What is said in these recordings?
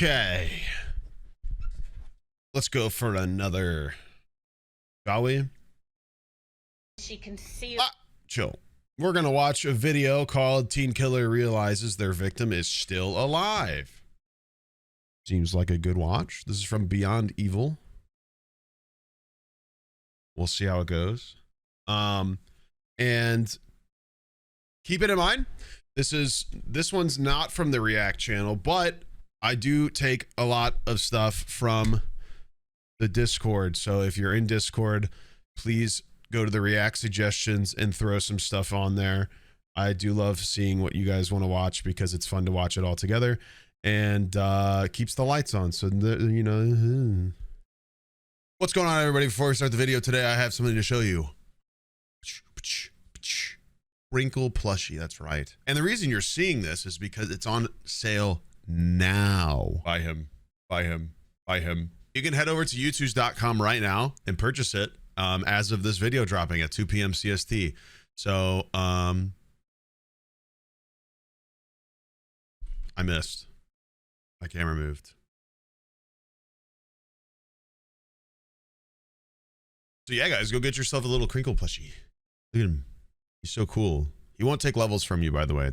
Okay. Let's go for another. Shall we? She concealed. Chill. We're going to watch a video called Teen Killer Realizes Their Victim is Still Alive. Seems like a good watch. This is from Beyond Evil. We'll see how it goes. And keep it in mind, this one's not from the React channel, but I do take a lot of stuff from the Discord. So if you're in Discord, please go to the React suggestions and throw some stuff on there. I do love seeing what you guys want to watch because it's fun to watch it all together and keeps the lights on. So, you know, what's going on, everybody? Before we start the video today, I have something to show you. Wrinkle plushie, that's right. And the reason you're seeing this is because it's on sale now. Buy him, buy him, buy him. You can head over to youtube.com right now and purchase it as of this video dropping at 2 p.m. CST. So, I missed. My camera moved. So yeah, guys, go get yourself a little crinkle plushie. Look at him. He's so cool. He won't take levels from you, by the way.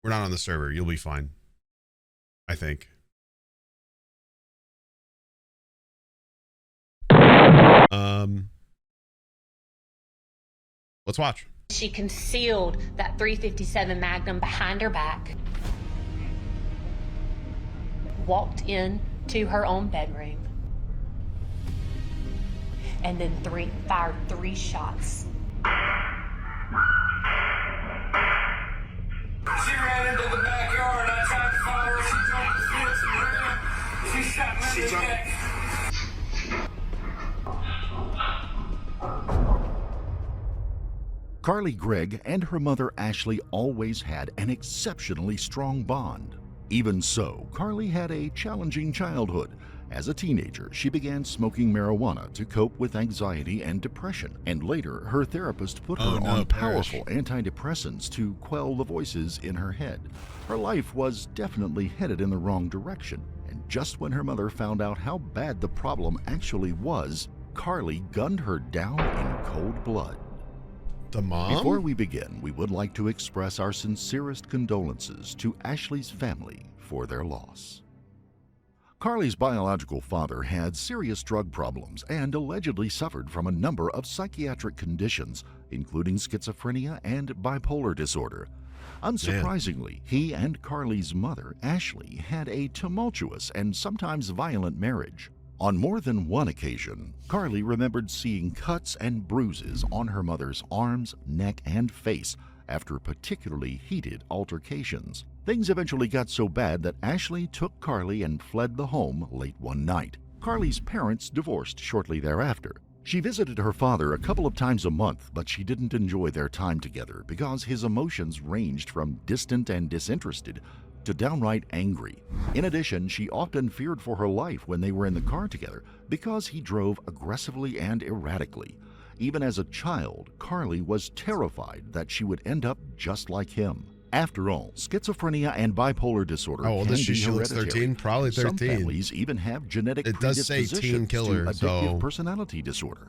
We're not on the server. You'll be fine, I think. Let's watch. She concealed that .357 Magnum behind her back, walked in to her own bedroom, and then fired 3 shots. She ran into the backyard. I tried to follow her. She jumped the fence and ran. She shot me in the neck. Carly Gregg and her mother Ashley always had an exceptionally strong bond. Even so, Carly had a challenging childhood. As a teenager, she began smoking marijuana to cope with anxiety and depression, and later her therapist put her on powerful antidepressants to quell the voices in her head. Her life was definitely headed in the wrong direction, and just when her mother found out how bad the problem actually was, Carly gunned her down in cold blood. The mom? Before we begin, we would like to express our sincerest condolences to Ashley's family for their loss. Carly's biological father had serious drug problems and allegedly suffered from a number of psychiatric conditions, including schizophrenia and bipolar disorder. Unsurprisingly, he and Carly's mother, Ashley, had a tumultuous and sometimes violent marriage. On more than one occasion, Carly remembered seeing cuts and bruises on her mother's arms, neck, and face after particularly heated altercations. Things eventually got so bad that Ashley took Carly and fled the home late one night. Carly's parents divorced shortly thereafter. She visited her father a couple of times a month, but she didn't enjoy their time together because his emotions ranged from distant and disinterested to downright angry. In addition, she often feared for her life when they were in the car together because he drove aggressively and erratically. Even as a child, Carly was terrified that she would end up just like him. After all, schizophrenia and bipolar disorder can be she looks hereditary. 13, probably 13. Some families even have genetic It does say teen predispositions killer, to addictive so personality disorder.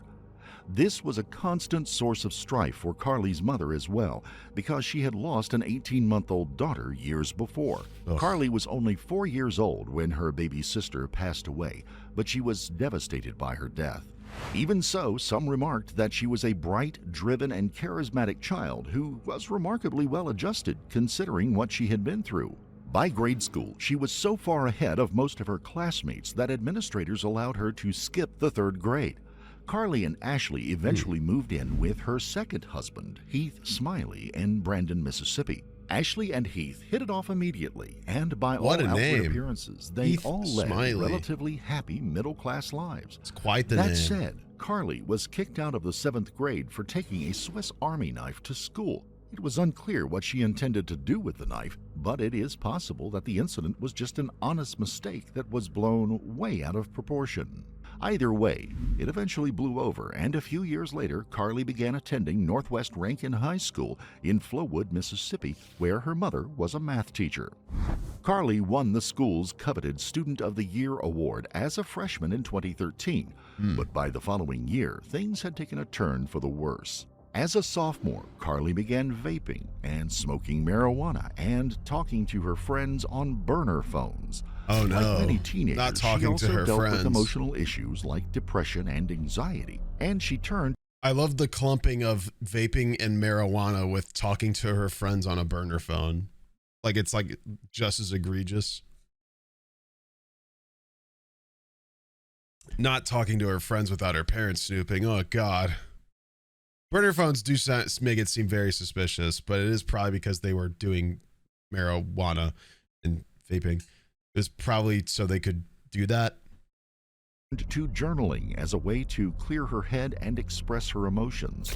This was a constant source of strife for Carly's mother as well, because she had lost an 18-month-old daughter years before. Ugh. Carly was only 4 years old when her baby sister passed away, but she was devastated by her death. Even so, some remarked that she was a bright, driven, and charismatic child who was remarkably well adjusted considering what she had been through. By grade school, she was so far ahead of most of her classmates that administrators allowed her to skip the 3rd grade. Carly and Ashley eventually moved in with her second husband, Heath Smiley, in Brandon, Mississippi. Ashley and Heath hit it off immediately, and by all outward appearances, they Heath all led Smiley. relatively happy middle-class lives. It's quite the name. That said, Carly was kicked out of the 7th grade for taking a Swiss Army knife to school. It was unclear what she intended to do with the knife, but it is possible that the incident was just an honest mistake that was blown way out of proportion. Either way, it eventually blew over, and a few years later, Carly began attending Northwest Rankin High School in Flowood, Mississippi, where her mother was a math teacher. Carly won the school's coveted Student of the Year award as a freshman in 2013, but by the following year, things had taken a turn for the worse. As a sophomore, Carly began vaping and smoking marijuana and talking to her friends on burner phones. Oh no, like many teenagers, not talking she also to her dealt friends. with emotional issues like depression and anxiety, and she turned I love the clumping of vaping and marijuana with talking to her friends on a burner phone. Like it's like just as egregious. Not talking to her friends without her parents snooping. Oh God. Burner phones do make it seem very suspicious, but it is probably because they were doing marijuana and vaping. It was probably so they could do that. to journaling as a way to clear her head and express her emotions.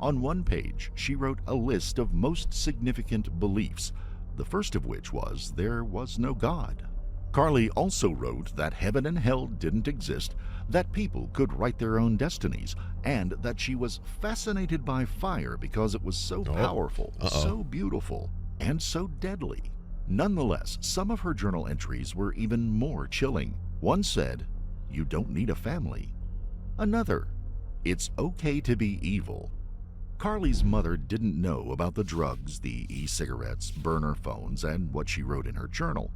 On one page, she wrote a list of most significant beliefs, the first of which was there was no God. Carly also wrote that heaven and hell didn't exist, that people could write their own destinies, and that she was fascinated by fire because it was so powerful, so beautiful, and so deadly. Nonetheless, some of her journal entries were even more chilling. One said, "You don't need a family." Another, "It's okay to be evil." Carly's mother didn't know about the drugs, the e-cigarettes, burner phones, and what she wrote in her journal.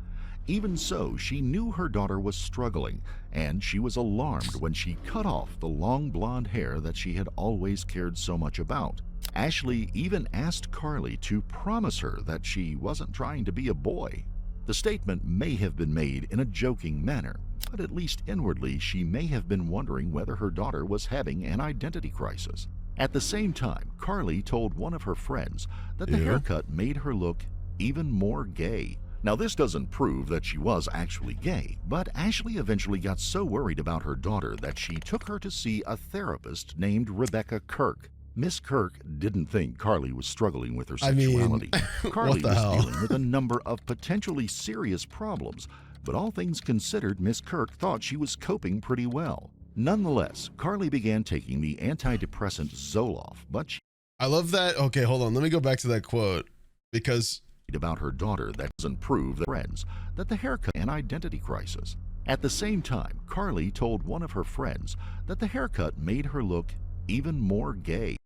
Even so, she knew her daughter was struggling, and she was alarmed when she cut off the long blonde hair that she had always cared so much about. Ashley even asked Carly to promise her that she wasn't trying to be a boy. The statement may have been made in a joking manner, but at least inwardly she may have been wondering whether her daughter was having an identity crisis. At the same time, Carly told one of her friends that the haircut made her look even more gay. Now, this doesn't prove that she was actually gay, but Ashley eventually got so worried about her daughter that she took her to see a therapist named Rebecca Kirk. Miss Kirk didn't think Carly was struggling with her sexuality. Carly was dealing with a number of potentially serious problems, but all things considered, Miss Kirk thought she was coping pretty well. Nonetheless, Carly began taking the antidepressant Zoloft, but she I love that. Okay, hold on. Let me go back to that quote because about her daughter that doesn't prove the friends that the haircut an identity crisis. At the same time, Carly told one of her friends that the haircut made her look even more gay.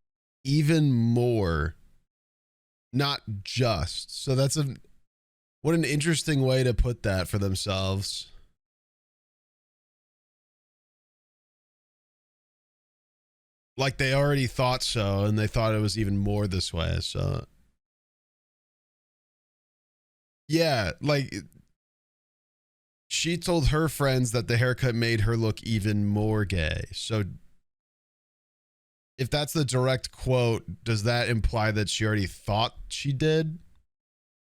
even more, not just. So that's what an interesting way to put that for themselves. Like they already thought so, and they thought it was even more this way. So yeah, like she told her friends that the haircut made her look even more gay. So if that's the direct quote, does that imply that she already thought she did?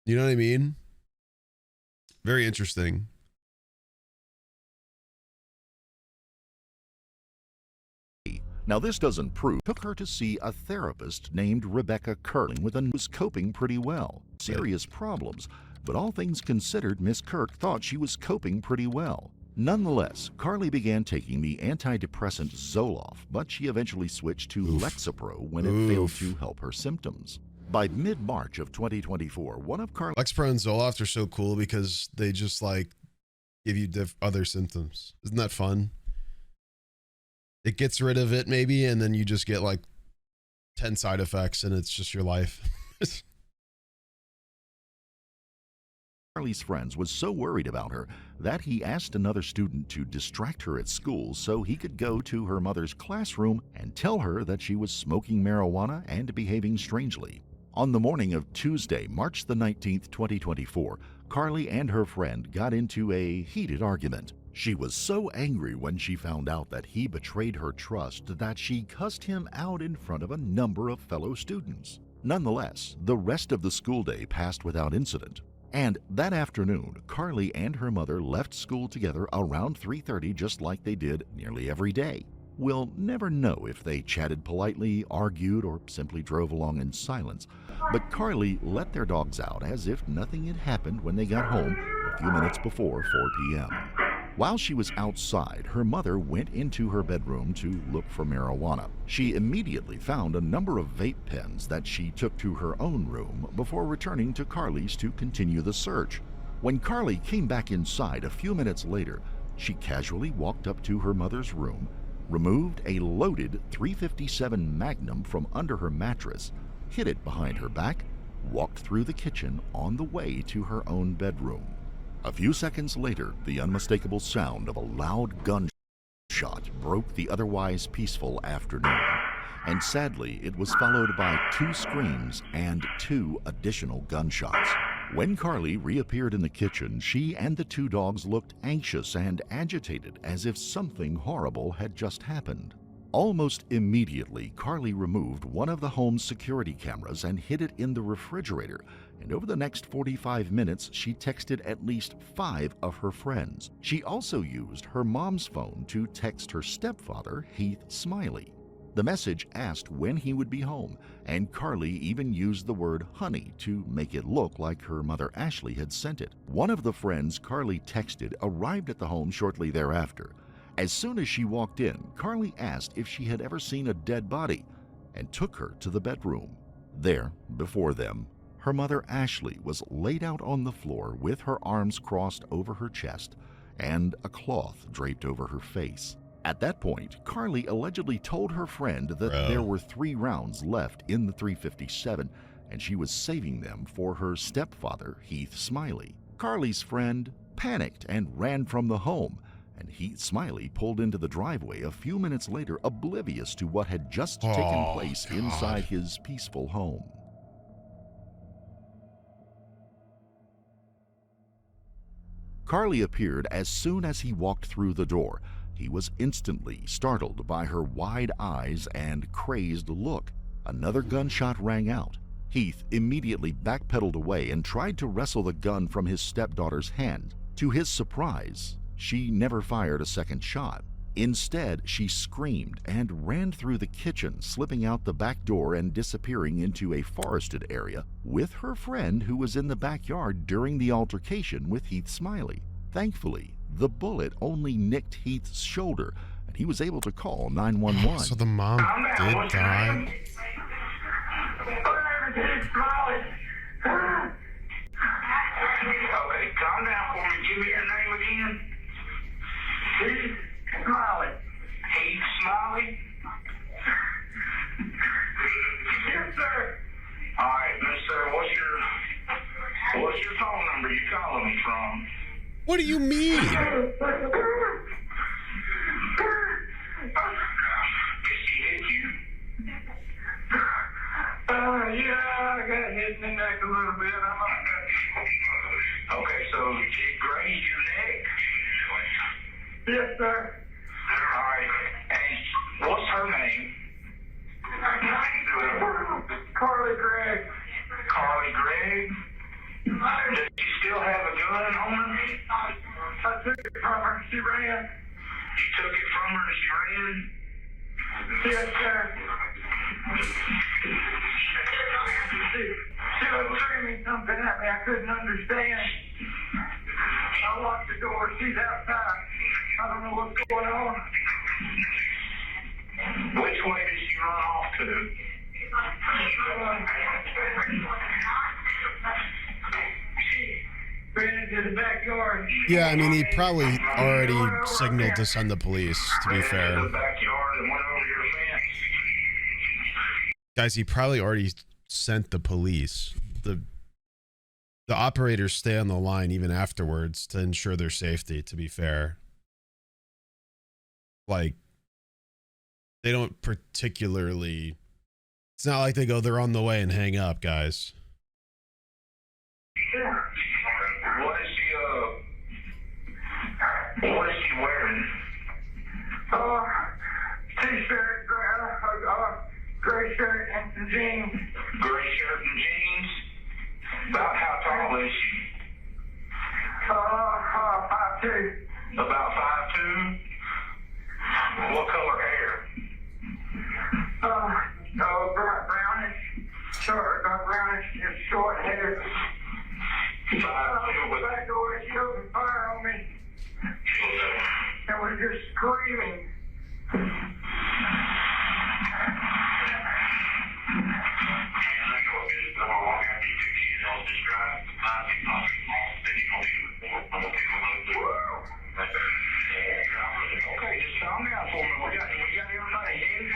You know what I mean? Very interesting. Now, this doesn't prove took her to see a therapist named Rebecca Kirk with a was coping pretty well. Serious problems, but all things considered, Miss Kirk thought she was coping pretty well. Nonetheless, Carly began taking the antidepressant Zoloft, but she eventually switched to Lexapro when it failed to help her symptoms. By mid-March of 2024, one of Carly's Lexapro and Zoloft are so cool because they just like give you other symptoms. Isn't that fun? It gets rid of it maybe, and then you just get like 10 side effects and it's just your life. Carly's friends was so worried about her that he asked another student to distract her at school so he could go to her mother's classroom and tell her that she was smoking marijuana and behaving strangely. On the morning of Tuesday, March the 19th, 2024, Carly and her friend got into a heated argument. She was so angry when she found out that he betrayed her trust that she cussed him out in front of a number of fellow students. Nonetheless, the rest of the school day passed without incident. And that afternoon, Carly and her mother left school together around 3:30 just like they did nearly every day. We'll never know if they chatted politely, argued, or simply drove along in silence, but Carly let their dogs out as if nothing had happened when they got home a few minutes before 4 p.m. While she was outside, her mother went into her bedroom to look for marijuana. She immediately found a number of vape pens that she took to her own room before returning to Carly's to continue the search. When Carly came back inside a few minutes later, she casually walked up to her mother's room, removed a loaded .357 Magnum from under her mattress, hid it behind her back, walked through the kitchen on the way to her own bedroom. A few seconds later, the unmistakable sound of a loud gunshot broke the otherwise peaceful afternoon, and sadly, it was followed by 2 screams and 2 additional gunshots. When Carly reappeared in the kitchen, she and the 2 dogs looked anxious and agitated, as if something horrible had just happened. Almost immediately, Carly removed one of the home's security cameras and hid it in the refrigerator, and over the next 45 minutes, she texted at least 5 of her friends. She also used her mom's phone to text her stepfather, Heath Smiley. The message asked when he would be home, and Carly even used the word honey to make it look like her mother Ashley had sent it. One of the friends Carly texted arrived at the home shortly thereafter. As soon as she walked in, Carly asked if she had ever seen a dead body and took her to the bedroom. There, before them, her mother Ashley was laid out on the floor with her arms crossed over her chest and a cloth draped over her face. At that point, Carly allegedly told her friend that there were 3 rounds left in the .357 and she was saving them for her stepfather, Heath Smiley. Carly's friend panicked and ran from the home, and Heath Smiley pulled into the driveway a few minutes later, oblivious to what had just taken place inside his peaceful home. Carly appeared as soon as he walked through the door. He was instantly startled by her wide eyes and crazed look. Another gunshot rang out. Heath immediately backpedaled away and tried to wrestle the gun from his stepdaughter's hand. To his surprise, she never fired a second shot. Instead, she screamed and ran through the kitchen, slipping out the back door and disappearing into a forested area with her friend who was in the backyard during the altercation with Heath Smiley. Thankfully, the bullet only nicked Heath's shoulder, and he was able to call 911. So the mom did die? Okay, calm down for me. Give me your name again. Heath Smiley. Heath Smiley? Yes, sir. All right, mister, what's your phone number you calling me from? What do you mean? Did she hit you? Yeah, I got hit in the neck a little bit. Okay, so she grazed your neck? Yes, sir. All right. And what's her name? Carly Gregg. Carly Gregg? Does she still have a gun on her? I took it from her. She ran. You took it from her and she ran? Yes, sir. She was screaming something at me I couldn't understand. I locked the door. She's outside. I don't know what's going on. Which way did she run off to? She ran into the backyard. Yeah, I mean, he probably already signaled to send the police, to be fair. The backyard and went over your fence. Guys, he probably already sent the police. The operators stay on the line even afterwards to ensure their safety, to be fair. Like, they don't particularly... It's not like they go, they're on the way and hang up, guys. What is she wearing? T-shirt, gray shirt and some jeans. Gray shirt and jeans? About how tall is she? 5'2". About 5'2"? What color hair? Brownish. Brownish, just short hair. 5'2" with... Back door, she opened fire on me. screaming. Okay, just calm down for me. We got everybody headed.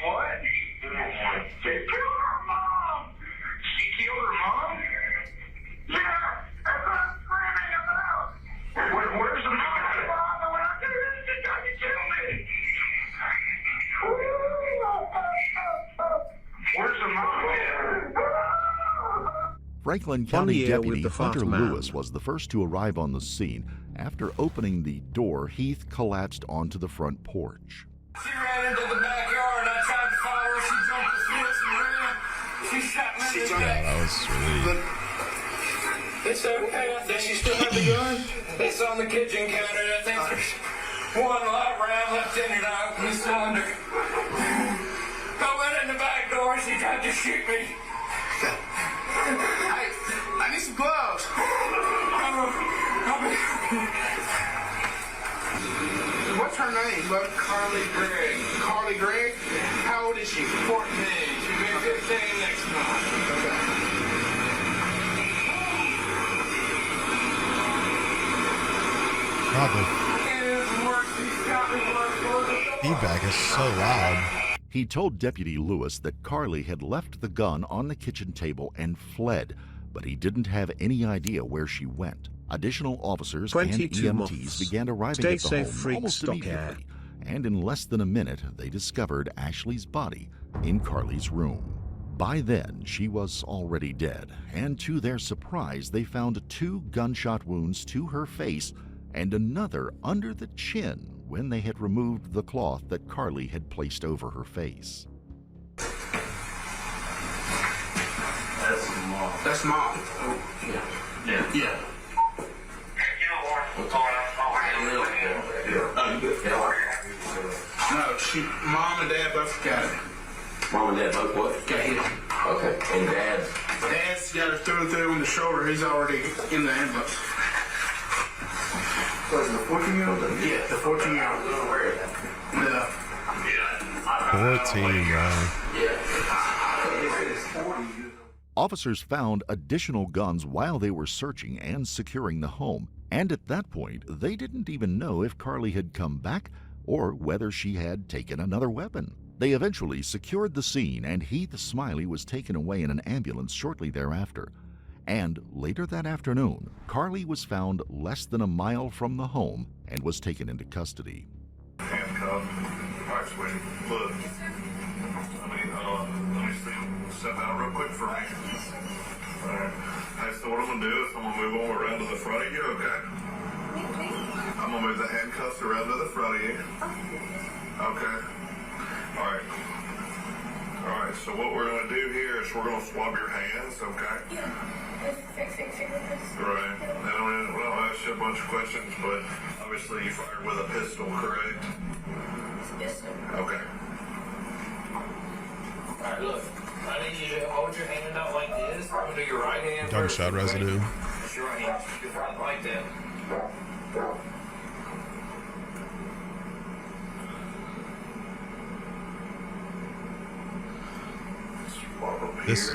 What? She killed her mom. She killed her mom? Yeah, that's what I'm screaming about. Where's the mom? When I do this, she tried to kill me. Where's the mom? Franklin County Deputy Hunter Lewis was the first to arrive on the scene. After opening the door, Heath collapsed onto the front porch. She ran into the backyard. I tried to follow her. She jumped the fence and ran. She shot me in the back. That was really... It's okay. I think she still had the gun. It's on the kitchen counter. I think there's one light round left in it. I opened the cylinder. I went in the back door. She tried to shoot me. Hey, I need some gloves. What's her name? Carly Gregg. Carly Gregg? How old is she? 14. She'll be 15 next month. Okay. God, the feedback is so loud. He told Deputy Lewis that Carly had left the gun on the kitchen table and fled, but he didn't have any idea where she went. Additional officers and EMTs began arriving at the home almost immediately, and in less than a minute, they discovered Ashley's body in Carly's room. By then, she was already dead, and to their surprise, they found 2 gunshot wounds to her face and another under the chin when they had removed the cloth that Carly had placed over her face. That's mom. That's mom. Yeah. No, mom and dad both got it. Mom and dad both what? Got hit. Okay. And Dad's got her through in the shoulder. He's already in the ambulance. Was it the 14-year-old? Yeah, the 14-year-old. Where is that? No. 14, bro. Officers found additional guns while they were searching and securing the home, and at that point, they didn't even know if Carly had come back or whether she had taken another weapon. They eventually secured the scene, and Heath Smiley was taken away in an ambulance shortly thereafter. And later that afternoon, Carly was found less than a mile from the home and was taken into custody. Handcuffed. All right, sweetie. Look. Let me step out real quick for me. All right. Hey, so what I'm going to do is I'm going to move on around to the front of you, okay? I'm going to move the handcuffs around to the front of you. Okay. All right. All right, so what we're going to do here is we're going to swab your hands, okay? Right. Now, we'll ask you a bunch of questions, but obviously you fired with a pistol, correct? Yes, sir. Okay. All right, look. I need you to hold your hand out like this. I'm going to do your right hand first. Gunshot residue. That's your right hand. Your right like that.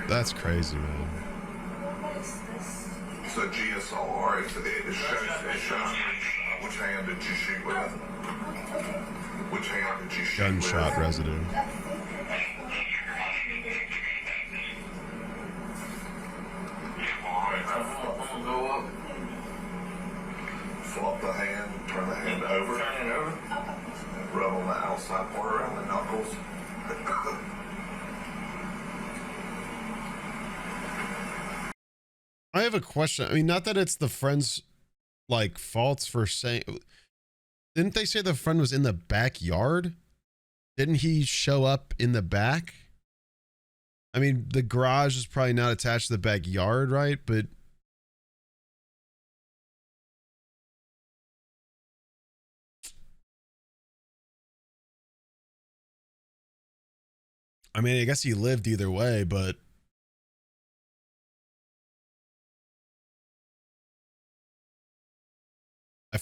That's crazy, man. What is this? It's a GSO, all right? So it shows which hand did you shoot with? Okay. Which hand did you shoot Gunshot with? residue. All right, I'm going to go up. flop the hand, turn the hand over, Turn it over. and rub on the outside part around the knuckles. I have a question. I mean, not that it's the friend's like faults for saying. Didn't they say the friend was in the backyard? Didn't he show up in the back? I mean, the garage is probably not attached to the backyard, right? But I mean, I guess he lived either way, but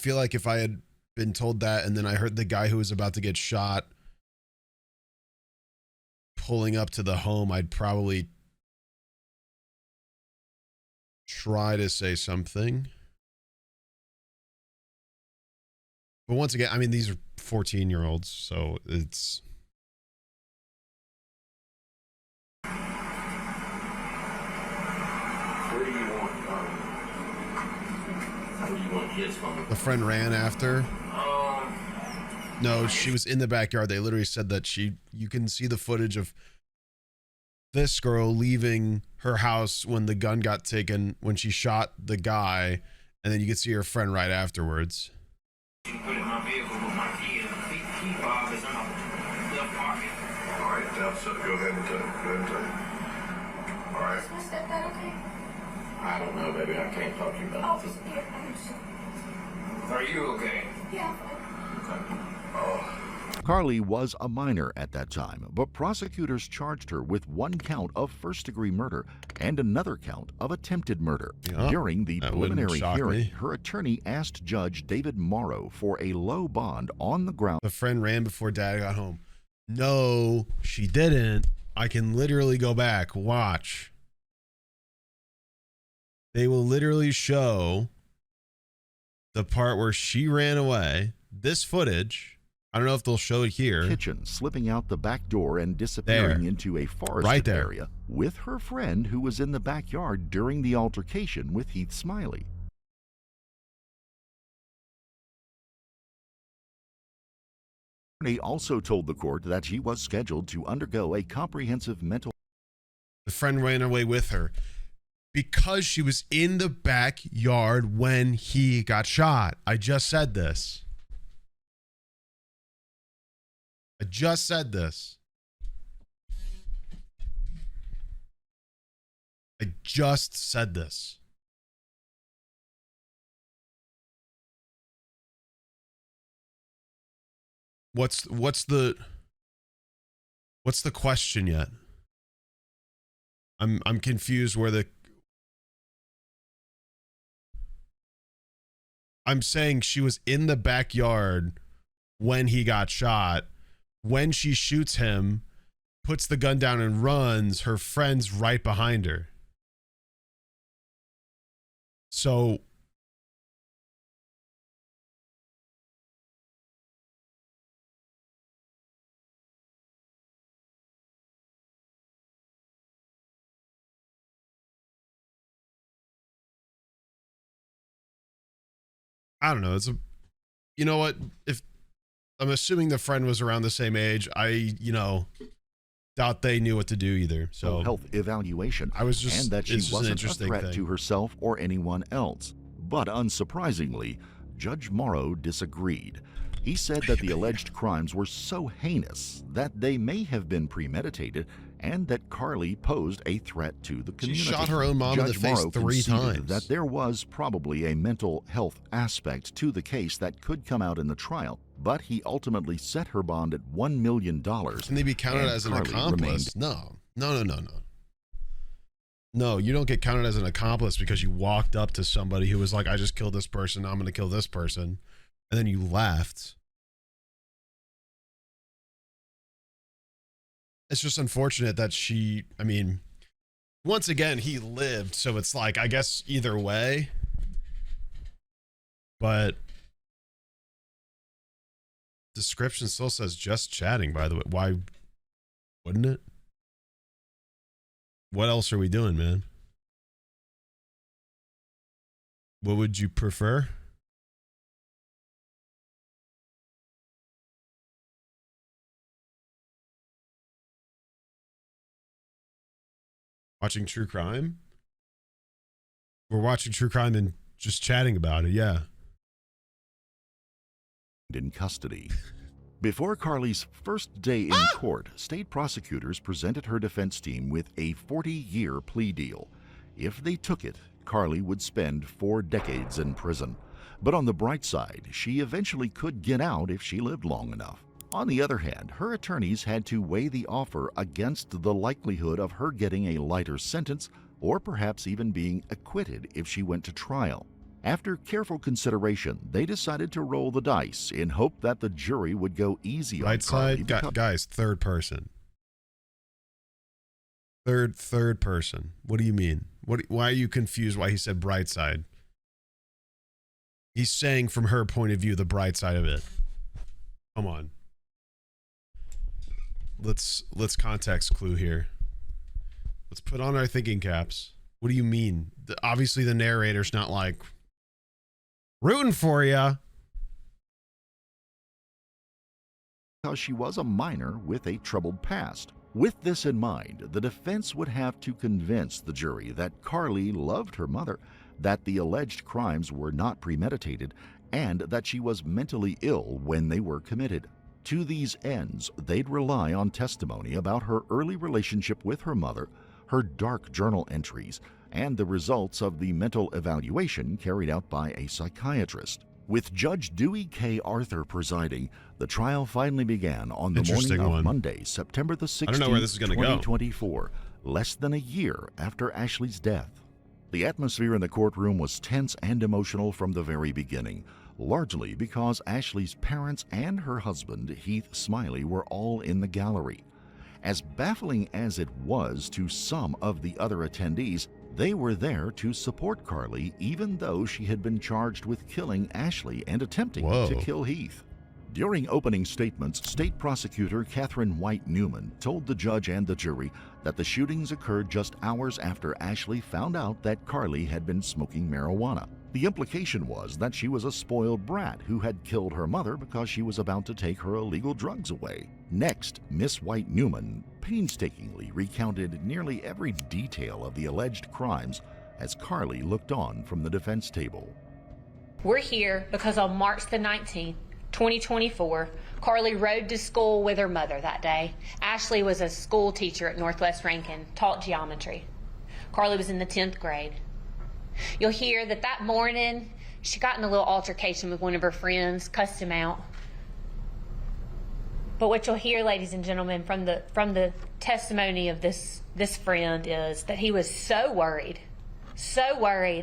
feel like if I had been told that and then I heard the guy who was about to get shot pulling up to the home, I'd probably try to say something. But once again, I mean, these are 14-year-olds, so it's... Where do you want, where do you want kids from? The friend ran after. No, she was in the backyard. They literally said that you can see the footage of this girl leaving her house when the gun got taken, when she shot the guy, and then you could see her friend right afterwards. You put it in my vehicle with my key in the key fob is in my left pocket. All right, now, so go ahead and take. All right. Is my stepdad okay? I don't know, baby. I can't talk to you about Oh, this. here, I'm just... Are you okay? Yeah, I'm fine. Carly was a minor at that time, but prosecutors charged her with one count of first-degree murder and another count of attempted murder. Yeah, During the that wouldn't preliminary shock hearing, me. her attorney asked Judge David Morrow for a low bond on the ground. The friend ran before dad got home. No, she didn't. I can literally go back. Watch. They will literally show the part where she ran away. This footage. I don't know if they'll show it here. Kitchen, slipping out the back door and disappearing There. into a forested Right there. area with her friend who was in the backyard during the altercation with Heath Smiley. He also told the court that she was scheduled to undergo a comprehensive mental... The friend ran away with her because she was in the backyard when he got shot. I just said this. I just said this. I just said this. What's the question yet? I'm confused where the... I'm saying she was in the backyard when he got shot. When she shoots him, puts the gun down and runs, her friend's right behind her. So I don't know. It's a, you know what? If I'm assuming the friend was around the same age, I doubt they knew what to do either. So health evaluation, I was just, and that she it's just an wasn't a interesting threat thing. to herself or anyone else. But unsurprisingly, Judge Morrow disagreed. He said that the alleged crimes were so heinous that they may have been premeditated and that Carly posed a threat to the community. She shot her own mom in the Judge face Morrow 3 conceded times. that there was probably a mental health aspect to the case that could come out in the trial, but he ultimately set her bond at $1 million. Can they be counted and as an Carly accomplice? No, you don't get counted as an accomplice because you walked up to somebody who was like, I just killed this person, I'm going to kill this person, and then you left. It's just unfortunate that she, I mean, once again, he lived, so it's like, I guess either way, but description still says just chatting, by the way. Why wouldn't it? What else are we doing, man? What would you prefer? Watching true crime? We're watching true crime and just chatting about it, yeah. In custody. Before Carly's first day in court, state prosecutors presented her defense team with a 40-year plea deal. If they took it, Carly would spend 4 decades in prison. But on the bright side, she eventually could get out if she lived long enough. On the other hand, her attorneys had to weigh the offer against the likelihood of her getting a lighter sentence or perhaps even being acquitted if she went to trial. After careful consideration, they decided to roll the dice in hope that the jury would go easy on Right Carly. side, guys, third person. Third person. What do you mean? Why are you confused why he said bright side? He's saying from her point of view, the bright side of it. Come on. Let's context clue here. Let's put on our thinking caps. What do you mean? Obviously the narrator's not like rooting for you. Because she was a minor with a troubled past. With this in mind, the defense would have to convince the jury that Carly loved her mother, that the alleged crimes were not premeditated, and that she was mentally ill when they were committed. To these ends, they'd rely on testimony about her early relationship with her mother, her dark journal entries, and the results of the mental evaluation carried out by a psychiatrist. With Judge Dewey K. Arthur presiding, the trial finally began on the morning of Monday, September the 16th, 2024, less than a year after Ashley's death. The atmosphere in the courtroom was tense and emotional from the very beginning, largely because Ashley's parents and her husband, Heath Smiley, were all in the gallery. As baffling as it was to some of the other attendees, they were there to support Carly even though she had been charged with killing Ashley and attempting to kill Heath. During opening statements, State Prosecutor Catherine White Newman told the judge and the jury that the shootings occurred just hours after Ashley found out that Carly had been smoking marijuana. The implication was that she was a spoiled brat who had killed her mother because she was about to take her illegal drugs away. Next, Miss White Newman painstakingly recounted nearly every detail of the alleged crimes as Carly looked on from the defense table. We're here because on March the 19th, 2024, Carly rode to school with her mother that day. Ashley was a school teacher at Northwest Rankin, taught geometry. Carly was in the 10th grade. You'll hear that morning she got in a little altercation with one of her friends, cussed him out. But what you'll hear, ladies and gentlemen, from the testimony of this friend is that he was so worried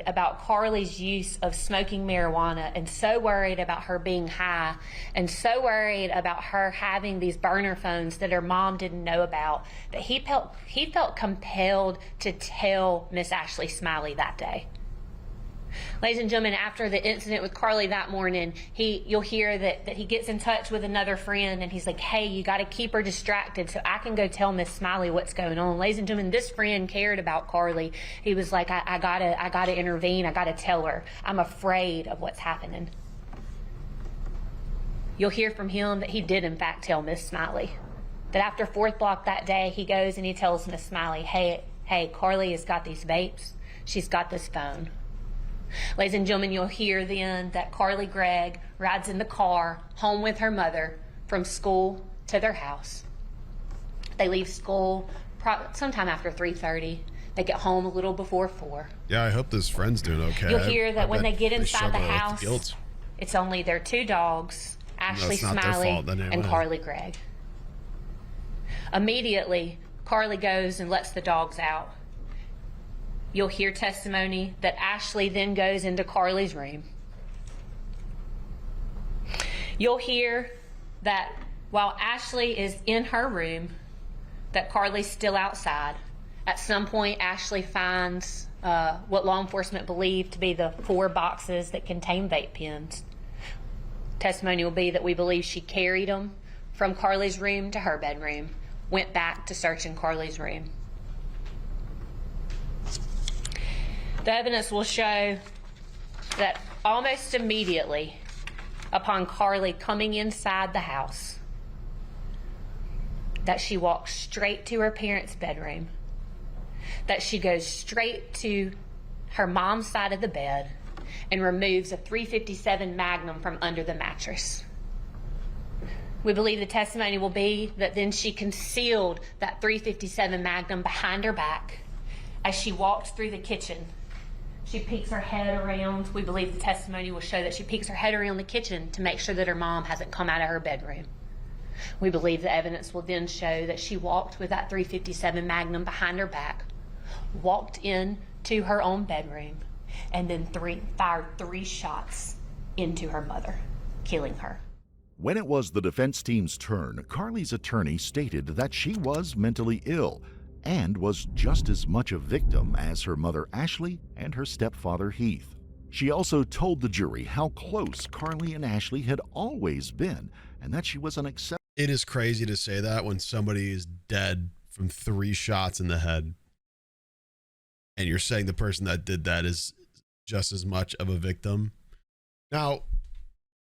about Carly's use of smoking marijuana, and so worried about her being high, and so worried about her having these burner phones that her mom didn't know about, that he felt compelled to tell Miss Ashley Smiley that day. Ladies and gentlemen, after the incident with Carly that morning, you'll hear that he gets in touch with another friend, and he's like, hey, you got to keep her distracted so I can go tell Miss Smiley what's going on. Ladies and gentlemen, this friend cared about Carly. He was like, I gotta intervene. I gotta tell her. I'm afraid of what's happening. You'll hear from him that he did in fact tell Miss Smiley. That after 4th block that day, he goes and he tells Miss Smiley, hey, Carly has got these vapes. She's got this phone. Ladies and gentlemen, you'll hear then that Carly Gregg rides in the car home with her mother from school to their house. They leave school sometime after 3:30. They get home a little before 4. Yeah, I hope this friend's doing okay. You'll hear that when they get inside the house, it's only their 2 dogs, Ashley Smiley and Carly Gregg. Immediately, Carly goes and lets the dogs out. You'll hear testimony that Ashley then goes into Carly's room. You'll hear that while Ashley is in her room, that Carly's still outside. At some point, Ashley finds what law enforcement believe to be the 4 boxes that contain vape pens. Testimony will be that we believe she carried them from Carly's room to her bedroom, went back to searching Carly's room. The evidence will show that almost immediately upon Carly coming inside the house, that she walks straight to her parents' bedroom, that she goes straight to her mom's side of the bed and removes a .357 Magnum from under the mattress. We believe the testimony will be that then she concealed that .357 Magnum behind her back. As she walked through the kitchen, she peeks her head around. We believe the testimony will show that she peeks her head around the kitchen to make sure that her mom hasn't come out of her bedroom. We believe the evidence will then show that she walked with that .357 Magnum behind her back, walked in to her own bedroom, and then fired 3 shots into her mother, killing her. When it was the defense team's turn, Carly's attorney stated that she was mentally ill and was just as much a victim as her mother Ashley and her stepfather Heath. She also told the jury how close Carly and Ashley had always been and that she was an exception. It is crazy to say that when somebody is dead from 3 shots in the head, and you're saying the person that did that is just as much of a victim. Now,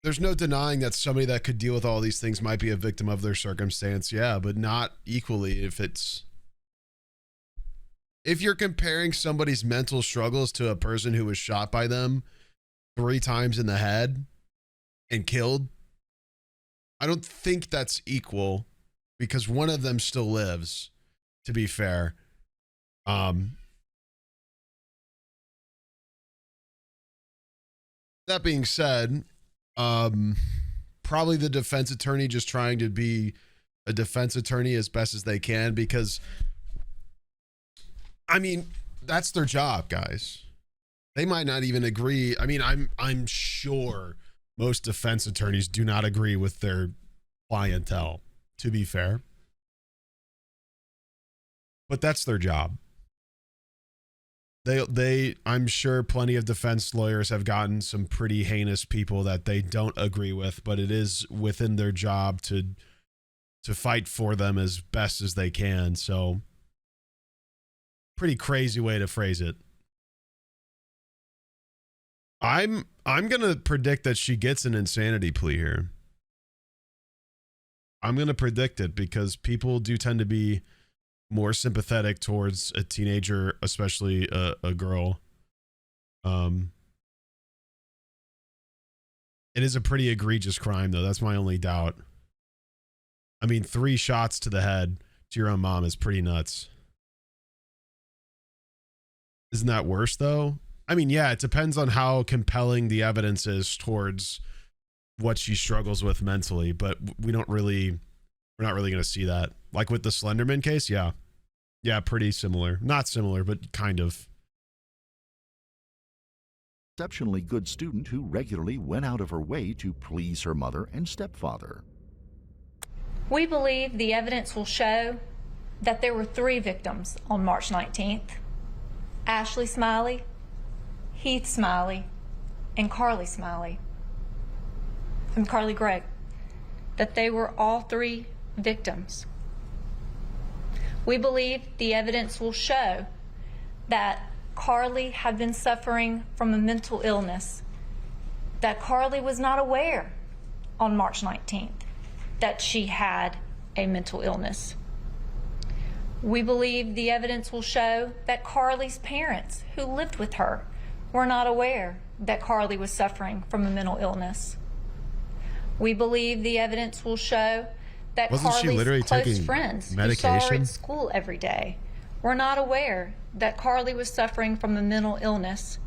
there's no denying that somebody that could deal with all these things might be a victim of their circumstance, yeah, but not equally if you're comparing somebody's mental struggles to a person who was shot by them 3 times in the head and killed. I don't think that's equal because one of them still lives, to be fair. That being said, probably the defense attorney just trying to be a defense attorney as best as they can, because I mean, that's their job, guys. They might not even agree. I mean, I'm sure most defense attorneys do not agree with their clientele, to be fair. But that's their job. I'm sure plenty of defense lawyers have gotten some pretty heinous people that they don't agree with, but it is within their job to fight for them as best as they can. So, pretty crazy way to phrase it. I'm gonna predict that she gets an insanity plea here. I'm gonna predict it because people do tend to be more sympathetic towards a teenager, especially a girl. It is a pretty egregious crime, though. That's my only doubt. I mean, 3 shots to the head to your own mom is pretty nuts. Isn't that worse, though? I mean, yeah, it depends on how compelling the evidence is towards what she struggles with mentally, but we're not really going to see that. Like with the Slenderman case, yeah. Yeah, pretty similar. Not similar, but kind of. Exceptionally good student who regularly went out of her way to please her mother and stepfather. We believe the evidence will show that there were 3 victims on March 19th. Ashley Smiley, Heath Smiley, and Carly Smiley. And Carly Gregg. That they were all 3 victims. We believe the evidence will show that Carly had been suffering from a mental illness, that Carly was not aware on March 19th that she had a mental illness. We believe the evidence will show that Carly's parents, who lived with her, were not aware that Carly was suffering from a mental illness. We believe the evidence will show that Carly's close friends who saw her at school every day were not aware that Carly was suffering from a mental illness,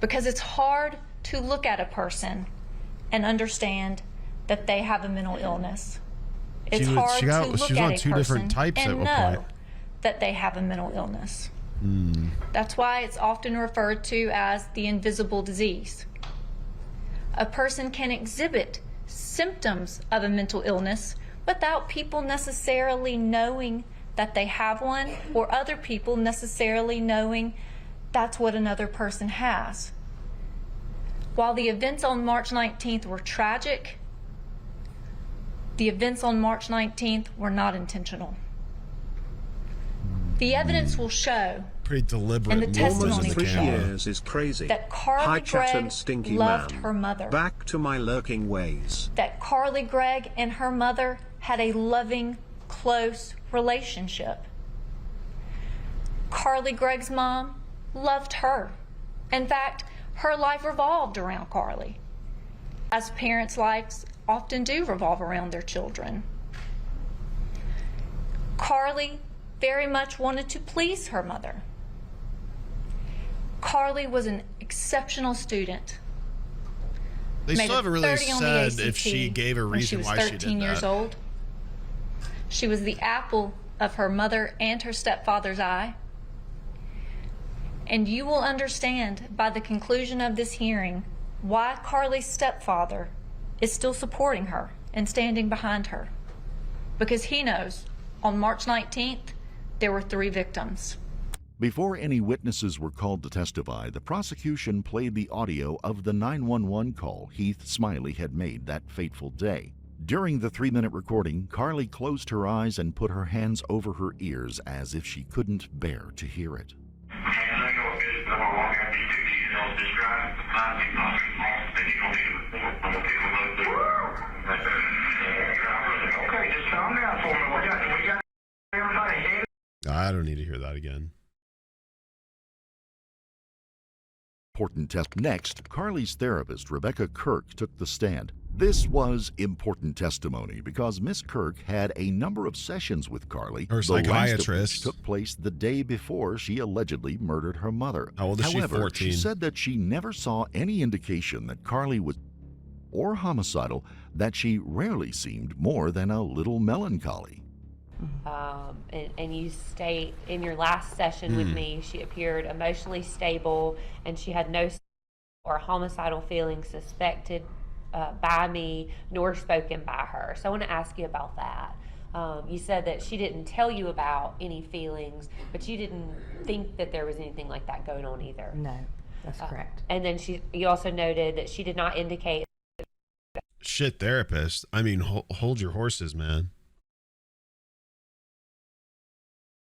because it's hard to look at a person and understand that they have a mental illness. It's hard to look at a person and know that they have a mental illness. That's why it's often referred to as the invisible disease. A person can exhibit symptoms of a mental illness without people necessarily knowing that they have one, or other people necessarily knowing that's what another person has. While the events on March 19th were tragic, the events on March 19th were not intentional. The evidence will show, pretty deliberate, and the testimony will 3 show, years is crazy. that Carly High chat Gregg and stinky loved man. her mother. Back to my lurking ways. That Carly Gregg and her mother had a loving, close relationship. Carly Gregg's mom loved her. In fact, her life revolved around Carly, as parents' lives often do revolve around their children. Carly very much wanted to please her mother. Carly was an exceptional student. They still haven't really said if she gave a reason why she did that. When she was 13 years old. She was the apple of her mother and her stepfather's eye. And you will understand by the conclusion of this hearing why Carly's stepfather is still supporting her and standing behind her. Because he knows on March 19th, there were 3 victims. Before any witnesses were called to testify, the prosecution played the audio of the 911 call Heath Smiley had made that fateful day. During the 3-minute recording, Carly closed her eyes and put her hands over her ears as if she couldn't bear to hear it. I don't need to hear that again. Important test. Next, Carly's therapist, Rebecca Kirk, took the stand. This was important testimony because Miss Kirk had a number of sessions with Carly. Her psychiatrist. The last of which took place the day before she allegedly murdered her mother. How old is she? However, 14. She said that she never saw any indication that Carly was or homicidal, that she rarely seemed more than a little melancholy. And you state in your last session with me, she appeared emotionally stable and she had no or homicidal feelings suspected by me nor spoken by her. So I want to ask you about that. You said that she didn't tell you about any feelings, but you didn't think that there was anything like that going on either. No, that's correct. And then you also noted that she did not indicate. Shit, therapist. I mean, hold your horses, man.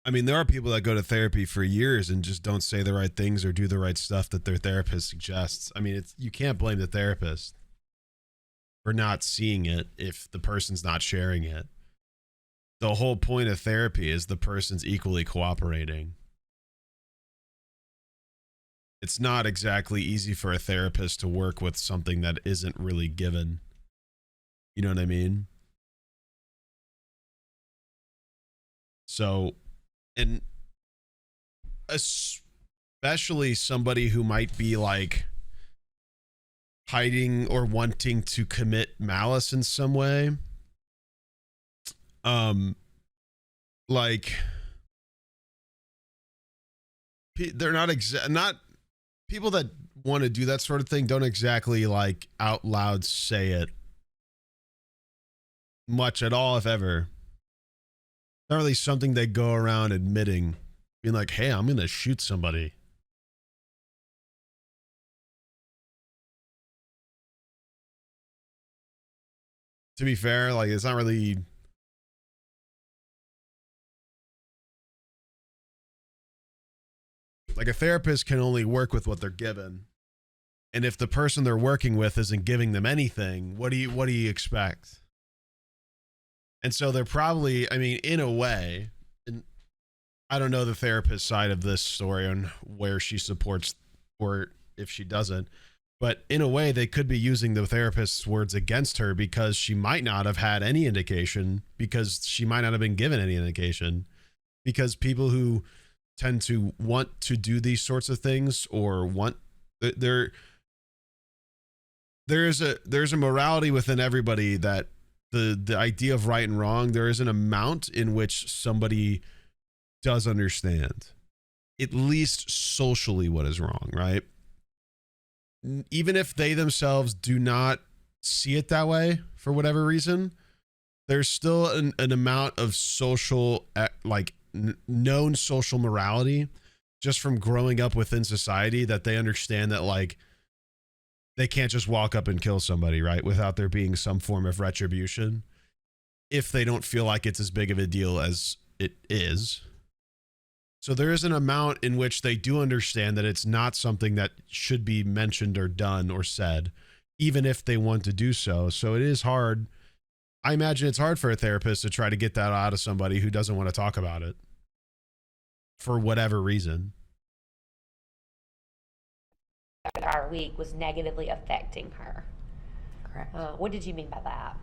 I mean, there are people that go to therapy for years and just don't say the right things or do the right stuff that their therapist suggests. I mean, you can't blame the therapist for not seeing it if the person's not sharing it. The whole point of therapy is the person's equally cooperating. It's not exactly easy for a therapist to work with something that isn't really given. You know what I mean? So, and especially somebody who might be like hiding or wanting to commit malice in some way. Like they're not people that want to do that sort of thing don't exactly like out loud say it much at all, if ever. Not really something they go around admitting, being like, hey, I'm gonna shoot somebody. To be fair, like, it's not really like a therapist can only work with what they're given. And if the person they're working with isn't giving them anything, what do you expect? And so they're probably, I mean, in a way, and I don't know the therapist side of this story and where she supports or if she doesn't, but in a way they could be using the therapist's words against her because she might not have had any indication, because she might not have been given any indication, because people who tend to want to do these sorts of things or want there's a morality within everybody that the idea of right and wrong, there is an amount in which somebody does understand, at least socially, what is wrong, right? Even if they themselves do not see it that way for whatever reason, there's still an amount of social, like known social morality just from growing up within society that they understand that, like, they can't just walk up and kill somebody, right, without there being some form of retribution if they don't feel like it's as big of a deal as it is. So there is an amount in which they do understand that it's not something that should be mentioned or done or said, even if they want to do so. So it is hard. I imagine it's hard for a therapist to try to get that out of somebody who doesn't want to talk about it for whatever reason. Our week was negatively affecting her. Correct. What did you mean by that?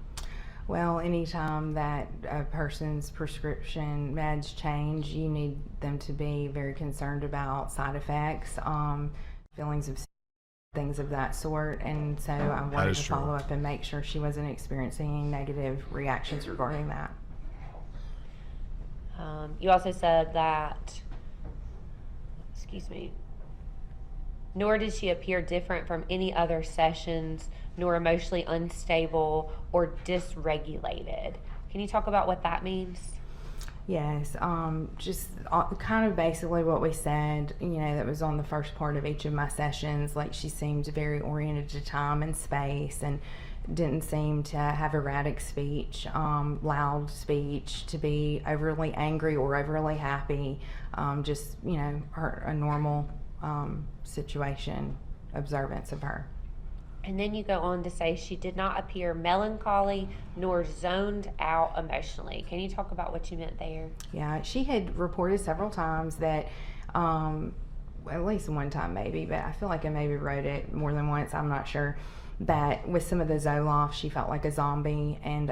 Well, anytime that a person's prescription meds change, you need them to be very concerned about side effects, feelings of things of that sort. And so I wanted to follow up and make sure she wasn't experiencing any negative reactions regarding that. You also said that, excuse me, nor did she appear different from any other sessions, nor emotionally unstable or dysregulated. Can you talk about what that means? Yes, just kind of basically what we said, that was on the first part of each of my sessions. Like, she seemed very oriented to time and space and didn't seem to have erratic speech, loud speech, to be overly angry or overly happy. Just, a normal situation, observance of her. And then you go on to say she did not appear melancholy nor zoned out emotionally. Can you talk about what you meant there? Yeah, she had reported several times that, at least one time maybe, but I feel like I maybe wrote it more than once, I'm not sure, that with some of the Zoloft, she felt like a zombie. And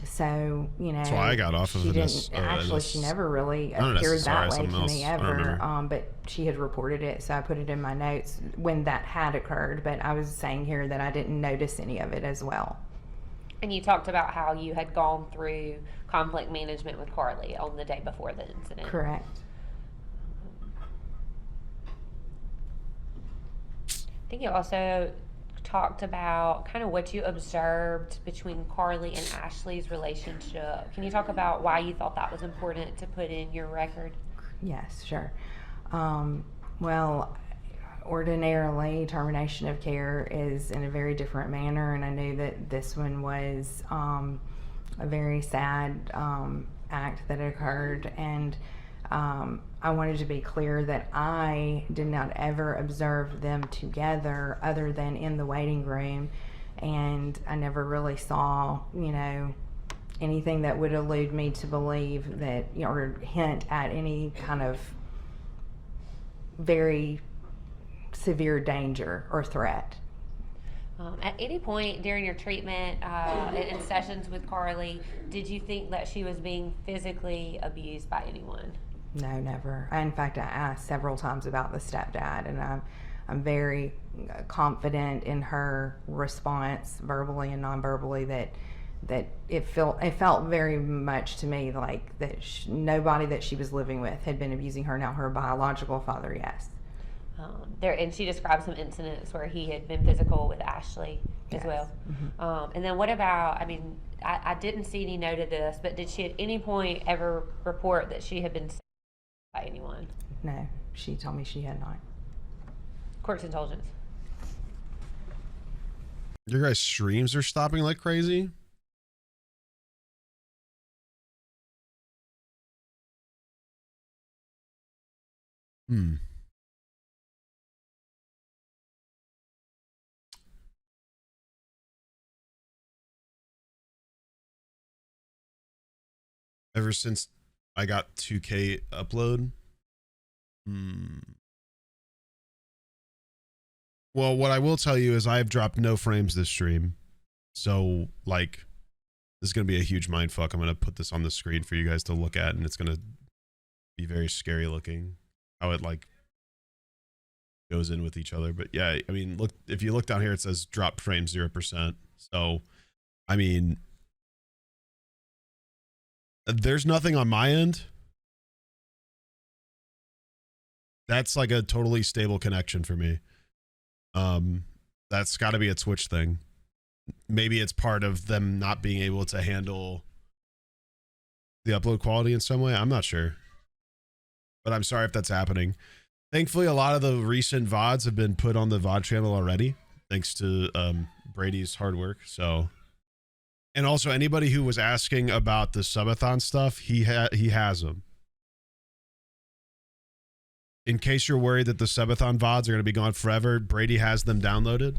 so, that's why I got off of this. Actually, she never really appeared that way to me ever. But she had reported it, so I put it in my notes when that had occurred. But I was saying here that I didn't notice any of it as well. And you talked about how you had gone through conflict management with Carly on the day before the incident. Correct. I think you also talked about kind of what you observed between Carly and Ashley's relationship. Can you talk about why you thought that was important to put in your record? Yes, sure. Well, ordinarily termination of care is in a very different manner, and I knew that this one was a very sad act that occurred, and I wanted to be clear that I did not ever observe them together other than in the waiting room, and I never really saw, anything that would allude me to believe that, or hint at any kind of very severe danger or threat. At any point during your treatment and sessions with Carly, did you think that she was being physically abused by anyone? No, never. In fact, I asked several times about the stepdad, and I'm very confident in her response, verbally and non-verbally, that it felt very much to me like that nobody that she was living with had been abusing her. Now, her biological father, yes. And she described some incidents where he had been physical with Ashley as well. Mm-hmm. And then what about, I didn't see any note of this, but did she at any point ever report that she had been sexually by anyone? No, she told me she had not. Court's indulgence. Your guys' streams are stopping like crazy. Ever since I got 2K upload. Well, what I will tell you is I have dropped no frames this stream. So, like, this is going to be a huge mindfuck. I'm going to put this on the screen for you guys to look at, and it's going to be very scary looking how it, like, goes in with each other. But yeah, look, if you look down here, it says drop frame 0%. So, there's nothing on my end. That's like a totally stable connection for me. That's got to be a Twitch thing. Maybe it's part of them not being able to handle the upload quality in some way. I'm not sure. But I'm sorry if that's happening. Thankfully, a lot of the recent VODs have been put on the VOD channel already, thanks to Brady's hard work. So, and also anybody who was asking about the subathon stuff, he has them. In case you're worried that the subathon VODs are going to be gone forever, Brady has them downloaded.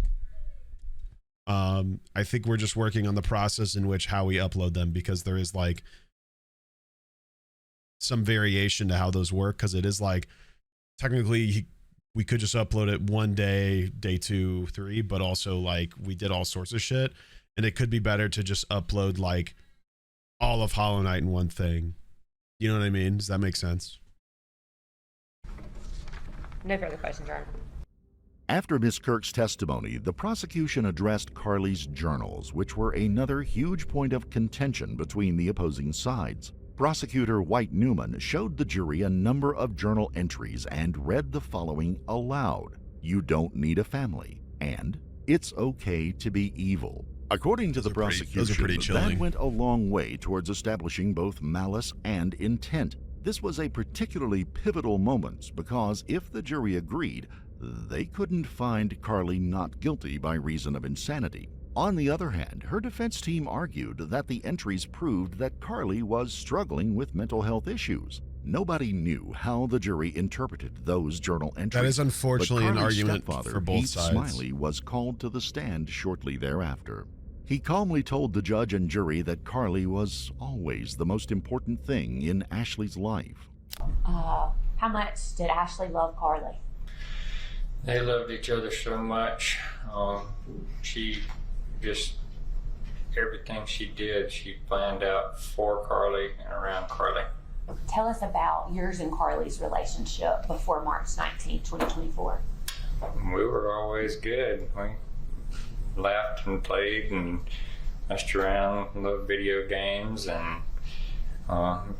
I think we're just working on the process in which how we upload them, because there is like some variation to how those work, because it is like technically we could just upload it one day, day 2, 3, but also like we did all sorts of shit, and it could be better to just upload like all of Hollow Knight in one thing. You know what I mean? Does that make sense? No further questions, Your Honor. After Ms. Kirk's testimony, the prosecution addressed Carly's journals, which were another huge point of contention between the opposing sides. Prosecutor White Newman showed the jury a number of journal entries and read the following aloud. you don't need a family, and it's okay to be evil. According to the prosecution, that went a long way towards establishing both malice and intent. This was a particularly pivotal moment because if the jury agreed, they couldn't find Carly not guilty by reason of insanity. On the other hand, her defense team argued that the entries proved that Carly was struggling with mental health issues. Nobody knew how the jury interpreted those journal entries. That is unfortunately an argument for both Heath sides. Smiley was called to the stand shortly thereafter. He calmly told the judge and jury that Carly was always the most important thing in Ashley's life. How much did Ashley love Carly? They loved each other so much. She just, everything she did, she planned out for Carly and around Carly. Tell us about yours and Carly's relationship before March 19, 2024. We were always good. We laughed and played and messed around, loved video games, and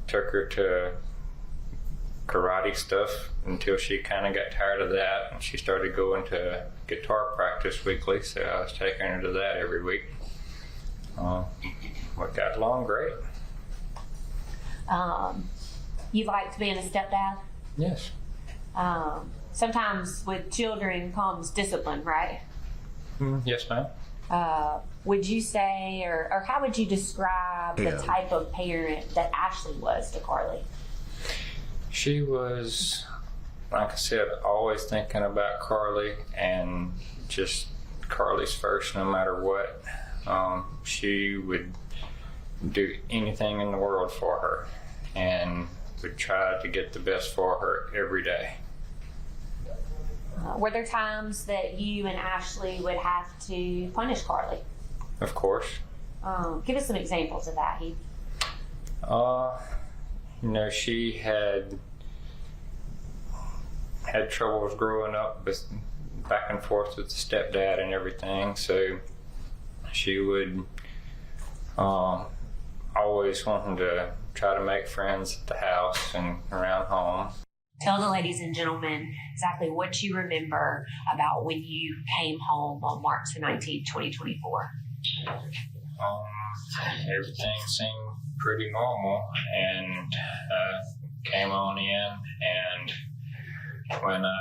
took her to karate stuff until she kind of got tired of that, and she started going to guitar practice weekly, so I was taking her to that every week. We got along great. You liked being a stepdad? Yes. Sometimes with children comes discipline, right? Yes, ma'am. Would you say, or how would you describe the type of parent that Ashley was to Carly? She was, like I said, always thinking about Carly and just Carly's first no matter what. She would do anything in the world for her and would try to get the best for her every day. Were there times that you and Ashley would have to punish Carly? Of course. Give us some examples of that, Heath. You know, she had troubles growing up with back and forth with the stepdad and everything, so she would always wanting to try to make friends at the house and around home. Tell the ladies and gentlemen exactly what you remember about when you came home on March the 19th, 2024. Everything seemed pretty normal, and came on in, and when I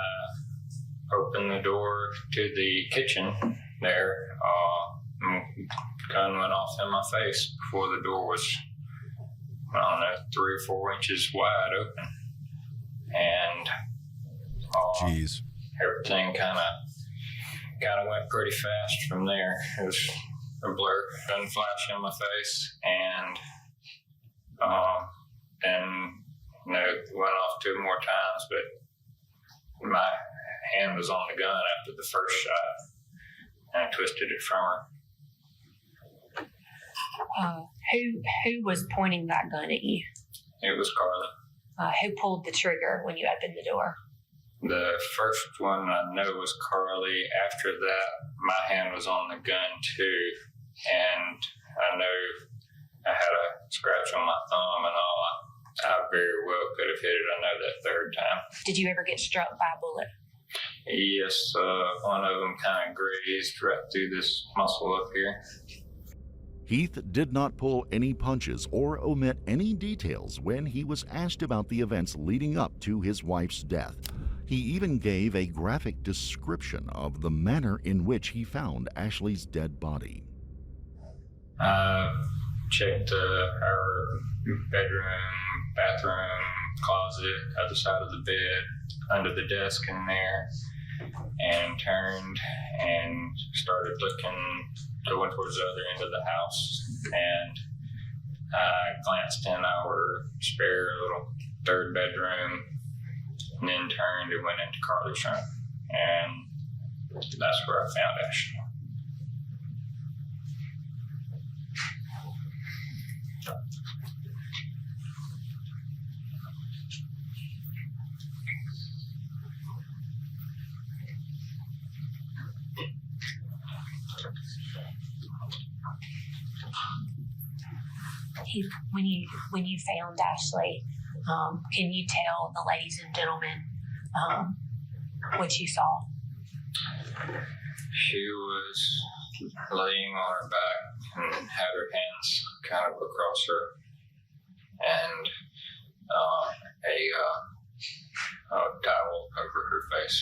opened the door to the kitchen there, gun went off in my face before the door was, I don't know, 3 or 4 inches wide open. And everything kind of went pretty fast from there. It was a blur, gun flash in my face, and then it went off 2 more times, but my hand was on the gun after the first shot, and I twisted it from her. Who was pointing that gun at you? It was Carly. Who pulled the trigger when you opened the door? The first one I know was Carly. After that, my hand was on the gun too, and I know I had a scratch on my thumb and all. I very well could have hit it, I know, that third time. Did you ever get struck by a bullet? Yes, one of them kind of grazed right through this muscle up here. Heath did not pull any punches or omit any details when he was asked about the events leading up to his wife's death. He even gave a graphic description of the manner in which he found Ashley's dead body. I checked our bedroom, bathroom, closet, other side of the bed, under the desk in there, and turned and started going towards the other end of the house, and I glanced in our spare little third bedroom, and then turned and went into Carly's room, and that's where I found Ashley. When you found Ashley, can you tell the ladies and gentlemen what you saw? She was laying on her back and had her hands kind of across her, and a towel over her face.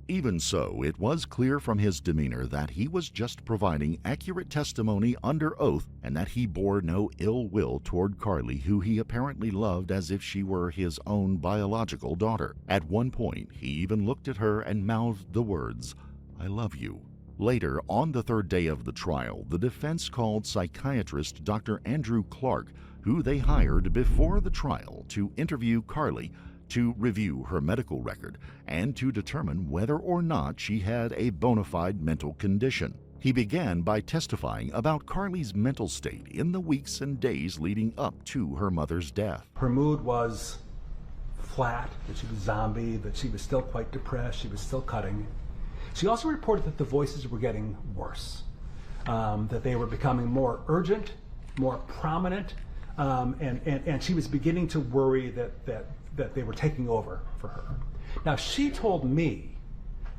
Even so, it was clear from his demeanor that he was just providing accurate testimony under oath and that he bore no ill will toward Carly, who he apparently loved as if she were his own biological daughter. At one point, he even looked at her and mouthed the words, "I love you." Later, on the third day of the trial, the defense called psychiatrist Dr. Andrew Clark, who they hired before the trial to interview Carly, to review her medical record, and to determine whether or not she had a bona fide mental condition. He began by testifying about Carly's mental state in the weeks and days leading up to her mother's death. Her mood was flat, that she was zombie, that she was still quite depressed, she was still cutting. She also reported that the voices were getting worse, that they were becoming more urgent, more prominent, and she was beginning to worry that they were taking over for her. Now, she told me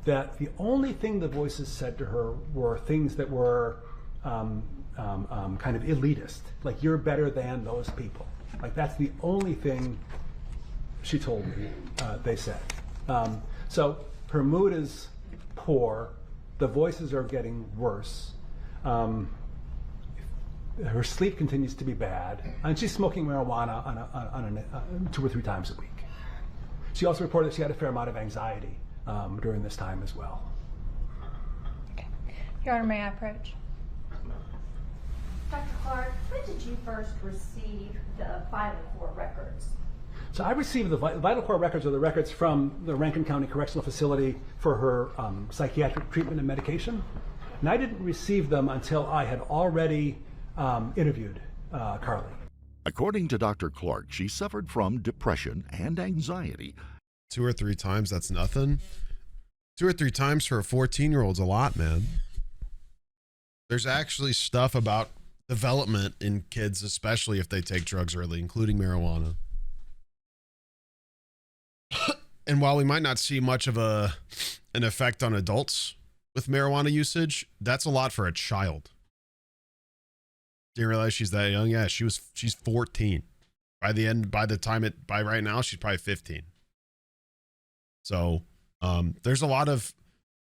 that the only thing the voices said to her were things that were kind of elitist, like, you're better than those people. Like, that's the only thing she told me they said. So her mood is poor, the voices are getting worse, her sleep continues to be bad, and she's smoking marijuana on 2 or 3 times a week. She also reported that she had a fair amount of anxiety during this time as well. Okay. Your Honor, may I approach? Dr. Clark, when did you first receive the Vital Core records? So I received the Vital Core records, or the records from the Rankin County Correctional Facility for her psychiatric treatment and medication. And I didn't receive them until I had already interviewed Carly. According to Dr. Clark, she suffered from depression and anxiety. 2 or 3 times, that's nothing. 2 or 3 times for a 14-year-old's a lot, man. There's actually stuff about development in kids, especially if they take drugs early, including marijuana. And while we might not see much of an effect on adults with marijuana usage, that's a lot for a child. Didn't realize she's that young. Yeah, she's 14. By right now, she's probably 15. So there's a lot of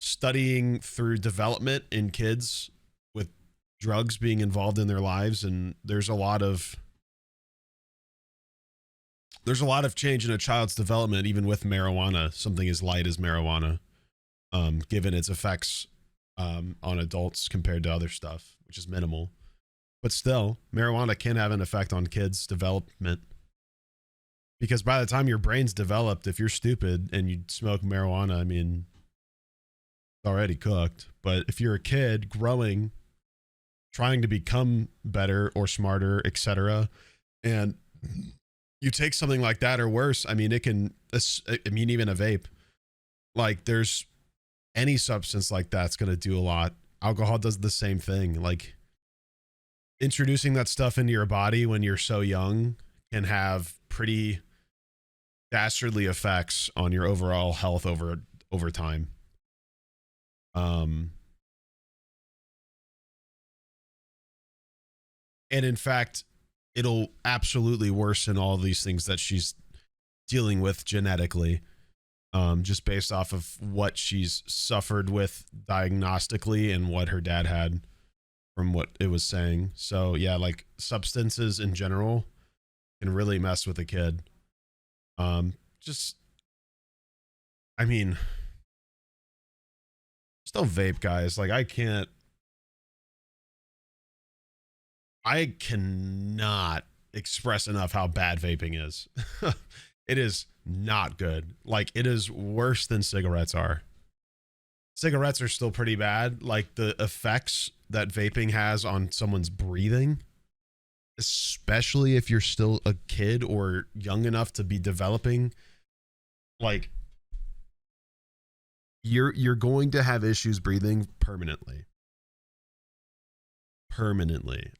studying through development in kids with drugs being involved in their lives, and there's a lot of change in a child's development, even with marijuana, something as light as marijuana, given its effects on adults compared to other stuff, which is minimal. But still, marijuana can have an effect on kids' development, because by the time your brain's developed, if you're stupid and you smoke marijuana, I mean, it's already cooked. But if you're a kid growing, trying to become better or smarter, etc., and you take something like that or worse, I mean, even a vape, like, there's any substance like that's going to do a lot. Alcohol does the same thing. Like, introducing that stuff into your body when you're so young can have pretty dastardly effects on your overall health over time. And in fact, it'll absolutely worsen all these things that she's dealing with genetically, just based off of what she's suffered with diagnostically and what her dad had from what it was saying. So yeah, like, substances in general can really mess with a kid. Just don't vape, guys. Like, I cannot express enough how bad vaping is. It is not good. Like, it is worse than cigarettes are. Cigarettes are still pretty bad. Like, the effects that vaping has on someone's breathing, especially if you're still a kid or young enough to be developing, like, you're going to have issues breathing permanently.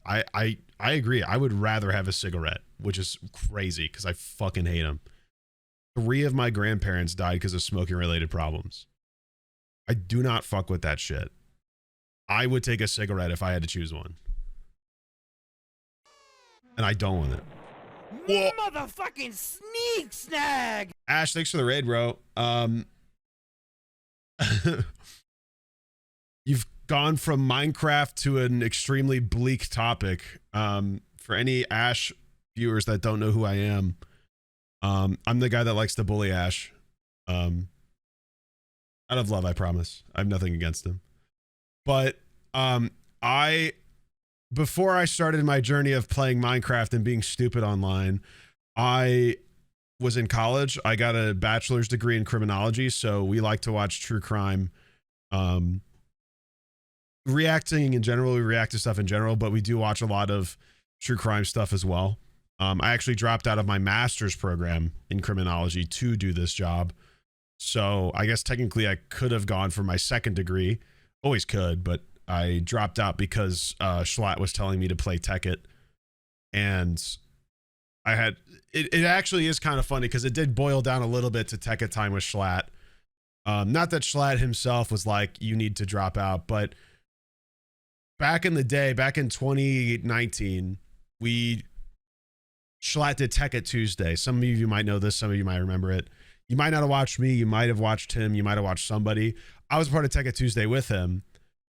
I agree. I would rather have a cigarette, which is crazy because I fucking hate them. 3 of my grandparents died because of smoking related problems. I do not fuck with that shit. I would take a cigarette if I had to choose one. And I don't want it. Whoa. Motherfucking Sneegsnag! Ash, thanks for the raid, bro. You've gone from Minecraft to an extremely bleak topic. For any Ash viewers that don't know who I am, I'm the guy that likes to bully Ash. Out of love, I promise. I have nothing against him. But before I started my journey of playing Minecraft and being stupid online, I was in college. I got a bachelor's degree in criminology, so we like to watch true crime. Reacting in general, we react to stuff in general, but we do watch a lot of true crime stuff as well. I actually dropped out of my master's program in criminology to do this job. So I guess technically I could have gone for my second degree. Always could, but I dropped out because Schlatt was telling me to play Tekkit. And I had, it actually is kind of funny because it did boil down a little bit to Tekkit time with Schlatt. Not that Schlatt himself was like, you need to drop out, but back in the day, back in 2019, Schlatt did Tekkit Tuesday. Some of you might know this, some of you might remember it. You might not have watched me, you might have watched him, you might have watched somebody. I was part of Tekkit Tuesday with him,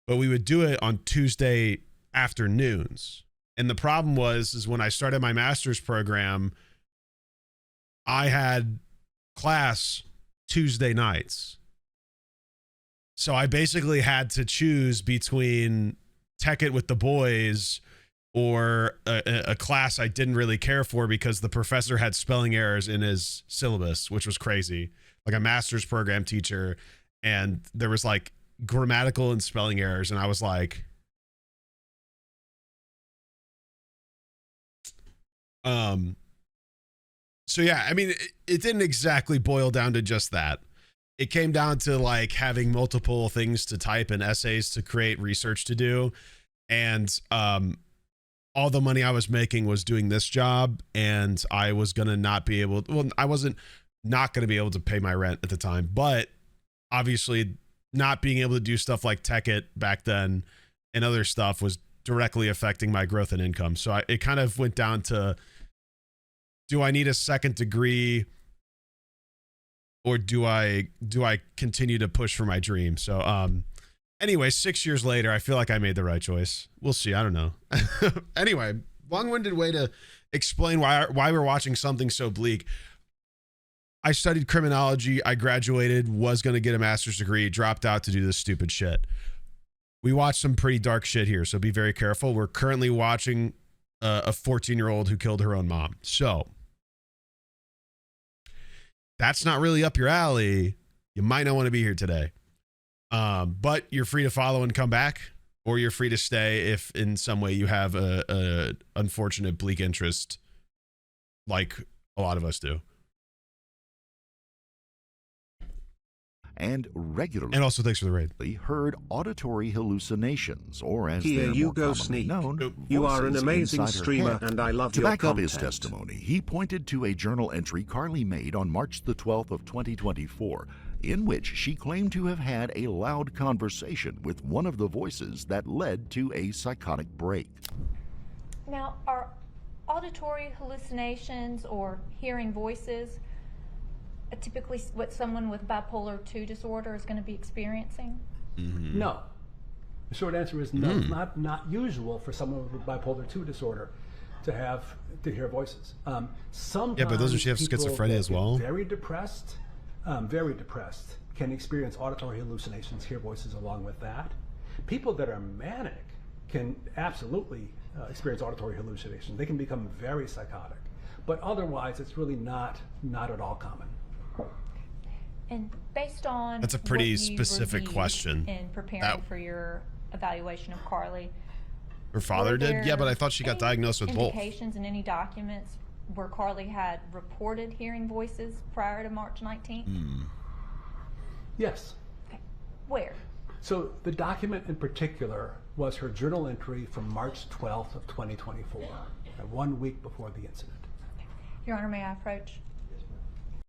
but we would do it on Tuesday afternoons. And the problem is when I started my master's program, I had class Tuesday nights. So I basically had to choose between Tekkit with the boys or a class I didn't really care for because the professor had spelling errors in his syllabus, which was crazy. Like a master's program teacher, and there was like grammatical and spelling errors, and I was like, so yeah, I mean, it didn't exactly boil down to just that. It came down to like having multiple things to type and essays to create, research to do, and all the money I was making was doing this job, and I was gonna not be able, well, I wasn't not gonna be able to pay my rent at the time, but obviously not being able to do stuff like Tekkit back then and other stuff was directly affecting my growth and income. So it kind of went down to, do I need a second degree, or do I continue to push for my dream? So anyway, 6 years later, I feel like I made the right choice. We'll see. I don't know. Anyway, long-winded way to explain why we're watching something so bleak. I studied criminology. I graduated, was going to get a master's degree, dropped out to do this stupid shit. We watched some pretty dark shit here, so be very careful. We're currently watching a 14-year-old who killed her own mom. So that's not really up your alley. You might not want to be here today. But you're free to follow and come back, or you're free to stay if in some way you have a unfortunate bleak interest like a lot of us do. And regularly, and also thanks for the raid, heard auditory hallucinations, or as Here they're you more go, commonly Sneak. known, You are an voices amazing inside her streamer, head. and I love to your back up his content. testimony, he pointed to a journal entry Carly made on March the 12th of 2024, in which she claimed to have had a loud conversation with one of the voices that led to a psychotic break. Now, are auditory hallucinations or hearing voices typically what someone with bipolar 2 disorder is going to be experiencing? Mm-hmm. No. The short answer is no. It's not usual for someone with bipolar 2 disorder to hear voices. Sometimes yeah, but those are, she have people schizophrenia as well. Very depressed, can experience auditory hallucinations, hear voices along with that. People that are manic can absolutely experience auditory hallucinations. They can become very psychotic, but otherwise it's really not at all common. And based on that's a pretty what you specific reviewed question. in preparing for your evaluation of Carly, her father did? Yeah, but I thought she got diagnosed with both. Indications in any documents where Carly had reported hearing voices prior to March 19th? Yes. Okay. Where? So the document in particular was her journal entry from March 12th of 2024, 1 week before the incident. Your Honor, may I approach?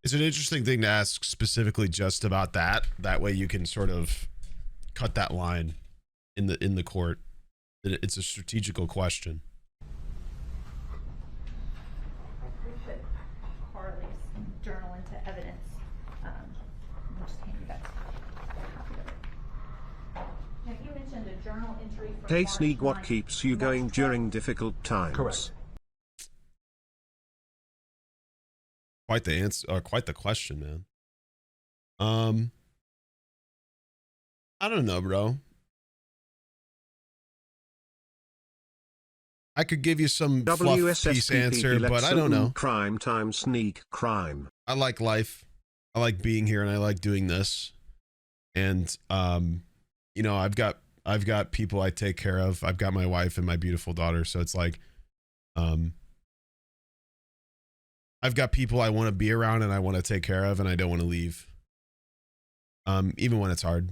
It's an interesting thing to ask specifically just about that. That way you can sort of cut that line in the court. It's a strategical question. We put Carly's journal into evidence. We'll just hand you that copy of it. Now, you mentioned a journal entry from Hey March Sneeg, what 9th. keeps you going during difficult times? Correct. Quite the answer, quite the question, man. I don't know, bro. I could give you some fluff piece answer, but I don't know. Crime times sneak crime. I like life. I like being here, and I like doing this. And you know, I've got people I take care of. I've got my wife and my beautiful daughter, so it's like I've got people I want to be around and I want to take care of, and I don't want to leave. Even when it's hard.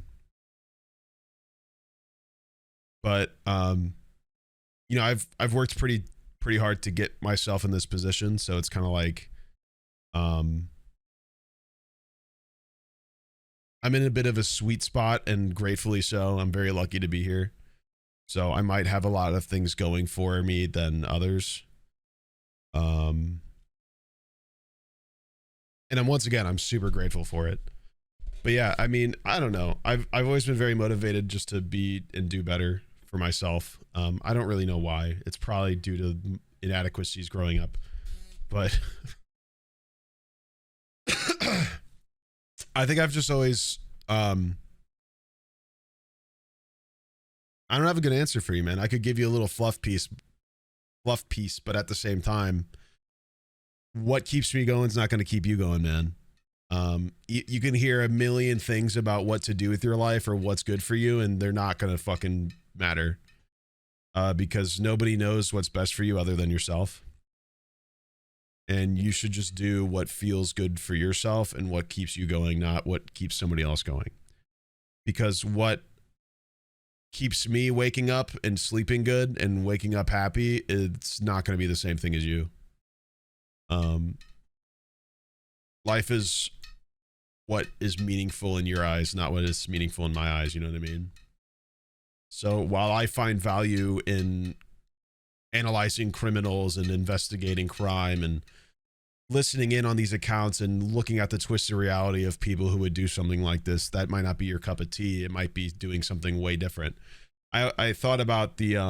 But you know, I've worked pretty hard to get myself in this position, so it's kind of like I'm in a bit of a sweet spot, and gratefully so. I'm very lucky to be here. So I might have a lot of things going for me than others. And once again, I'm super grateful for it. But yeah, I mean, I don't know. I've always been very motivated just to be and do better for myself. I don't really know why. It's probably due to inadequacies growing up. But I think I've just always I don't have a good answer for you, man. I could give you a little fluff piece, but at the same time, what keeps me going is not going to keep you going, man. You can hear a million things about what to do with your life or what's good for you, and they're not going to fucking matter. Because nobody knows what's best for you other than yourself. And you should just do what feels good for yourself and what keeps you going, not what keeps somebody else going. Because what keeps me waking up and sleeping good and waking up happy, it's not going to be the same thing as you. Life is what is meaningful in your eyes, not what is meaningful in my eyes. You know what I mean? So while I find value in analyzing criminals and investigating crime and listening in on these accounts and looking at the twisted reality of people who would do something like this, that might not be your cup of tea. It might be doing something way different. I thought about the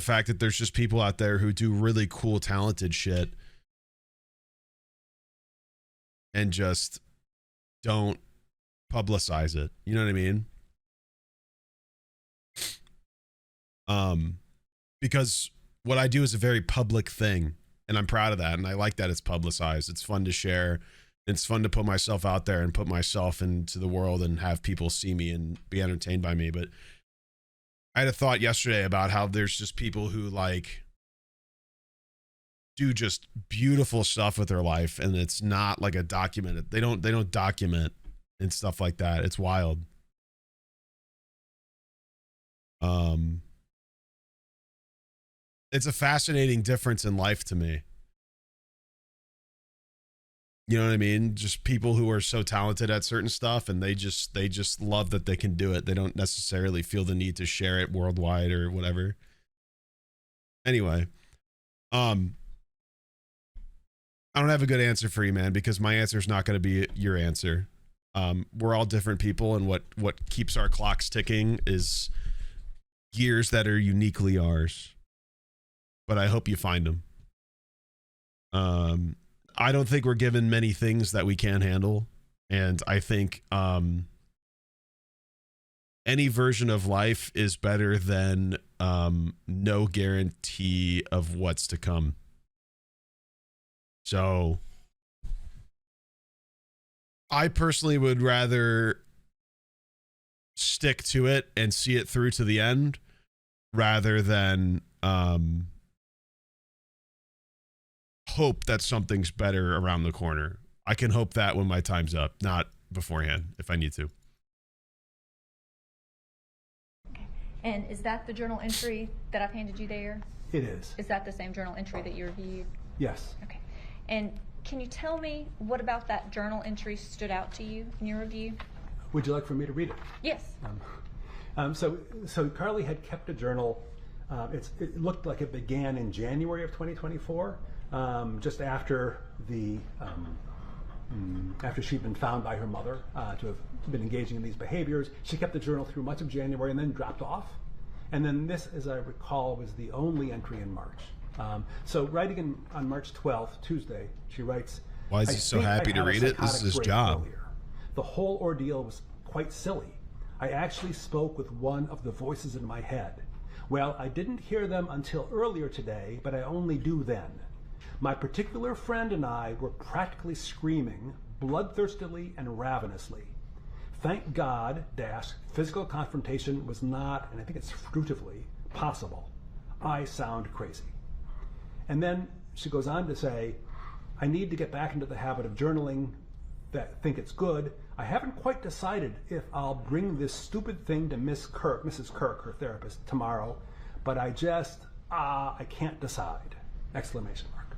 fact that there's just people out there who do really cool, talented shit and just don't publicize it. You know what I mean? Because what I do is a very public thing, and I'm proud of that, and I like that it's publicized. It's fun to share. It's fun to put myself out there and put myself into the world and have people see me and be entertained by me. But I had a thought yesterday about how there's just people who like do just beautiful stuff with their life, and it's not like a documented. They don't document and stuff like that. It's wild. It's a fascinating difference in life to me. You know what I mean? Just people who are so talented at certain stuff, and they just love that they can do it. They don't necessarily feel the need to share it worldwide or whatever. Anyway, I don't have a good answer for you, man, because my answer is not going to be your answer. We're all different people, and what keeps our clocks ticking is gears that are uniquely ours. But I hope you find them. I don't think we're given many things that we can't handle. And I think any version of life is better than no guarantee of what's to come. So I personally would rather stick to it and see it through to the end rather than hope that something's better around the corner. I can hope that when my time's up, not beforehand if I need to. Okay. And is that the journal entry that I've handed you there? It is. Is that the same journal entry that you reviewed? Yes. Okay. And Can you tell me what about that journal entry stood out to you in your review? Would you like for me to read it? Yes. So Carly had kept a journal. It looked like it began in January of 2024, just after after she'd been found by her mother to have been engaging in these behaviors. She kept the journal through much of January and then dropped off. And then this, as I recall, was the only entry in March. So writing on March 12th, Tuesday, she writes, why is he so happy to read it? This is his job. The whole ordeal was quite silly. I actually spoke with one of the voices in my head. Well, I didn't hear them until earlier today, but I only do then. My particular friend and I were practically screaming, bloodthirstily and ravenously. Thank God, physical confrontation was not, and I think it's fruitively, possible. I sound crazy. And then she goes on to say, I need to get back into the habit of journaling, that think it's good. I haven't quite decided if I'll bring this stupid thing to Mrs. Kirk, her therapist, tomorrow, but I just, I can't decide! Exclamation mark.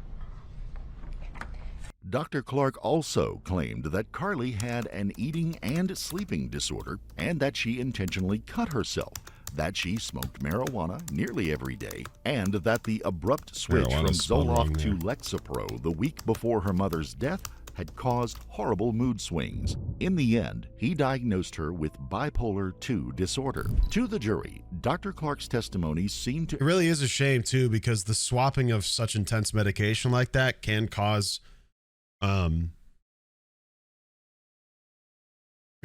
Dr. Clark also claimed that Carly had an eating and sleeping disorder and that she intentionally cut herself, that she smoked marijuana nearly every day, and that the abrupt switch from Zoloft to Lexapro the week before her mother's death had caused horrible mood swings. In the end, he diagnosed her with bipolar II disorder. To the jury, Dr. Clark's testimony seemed to... It really is a shame, too, because the swapping of such intense medication like that can cause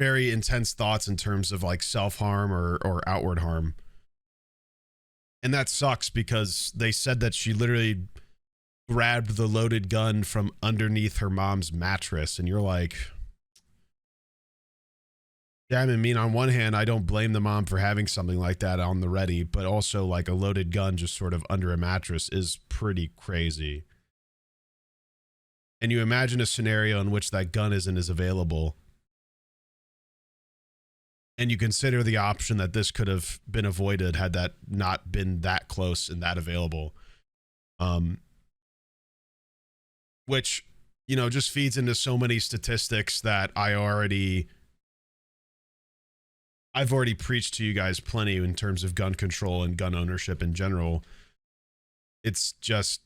very intense thoughts in terms of like self-harm or outward harm. And that sucks because they said that she literally grabbed the loaded gun from underneath her mom's mattress, and you're like, yeah, I mean, on one hand, I don't blame the mom for having something like that on the ready, but also like a loaded gun just sort of under a mattress is pretty crazy. And you imagine a scenario in which that gun isn't as available, and you consider the option that this could have been avoided had that not been that close and that available. Which, you know, just feeds into so many statistics that I've already preached to you guys plenty in terms of gun control and gun ownership in general. It's just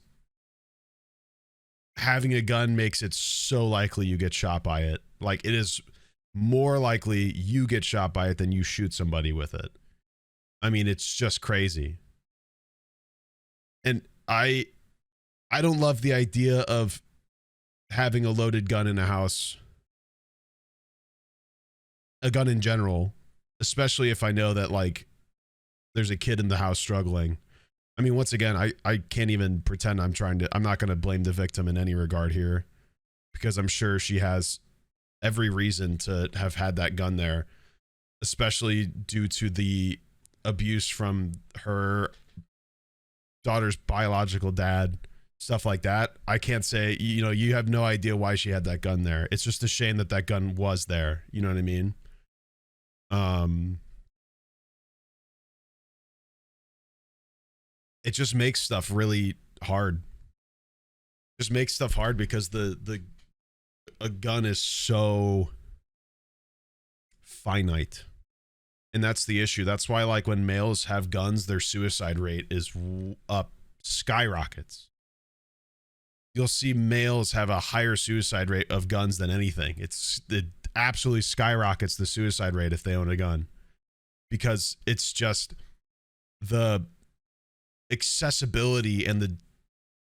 having a gun makes it so likely you get shot by it. Like, it is more likely you get shot by it than you shoot somebody with it. I mean, it's just crazy. And I don't love the idea of having a loaded gun in a house, a gun in general, especially if I know that like there's a kid in the house struggling. I mean, once again, I can't even pretend I'm not going to blame the victim in any regard here, because I'm sure she has every reason to have had that gun there, especially due to the abuse from her daughter's biological dad, stuff like that. I can't say, you know, you have no idea why she had that gun there. It's just a shame that that gun was there. You know what I mean? It just makes stuff really hard. Just makes stuff hard because a gun is so finite. And that's the issue. That's why, like, when males have guns, their suicide rate is up, skyrockets. You'll see males have a higher suicide rate of guns than anything. It absolutely skyrockets the suicide rate if they own a gun, because it's just the accessibility and the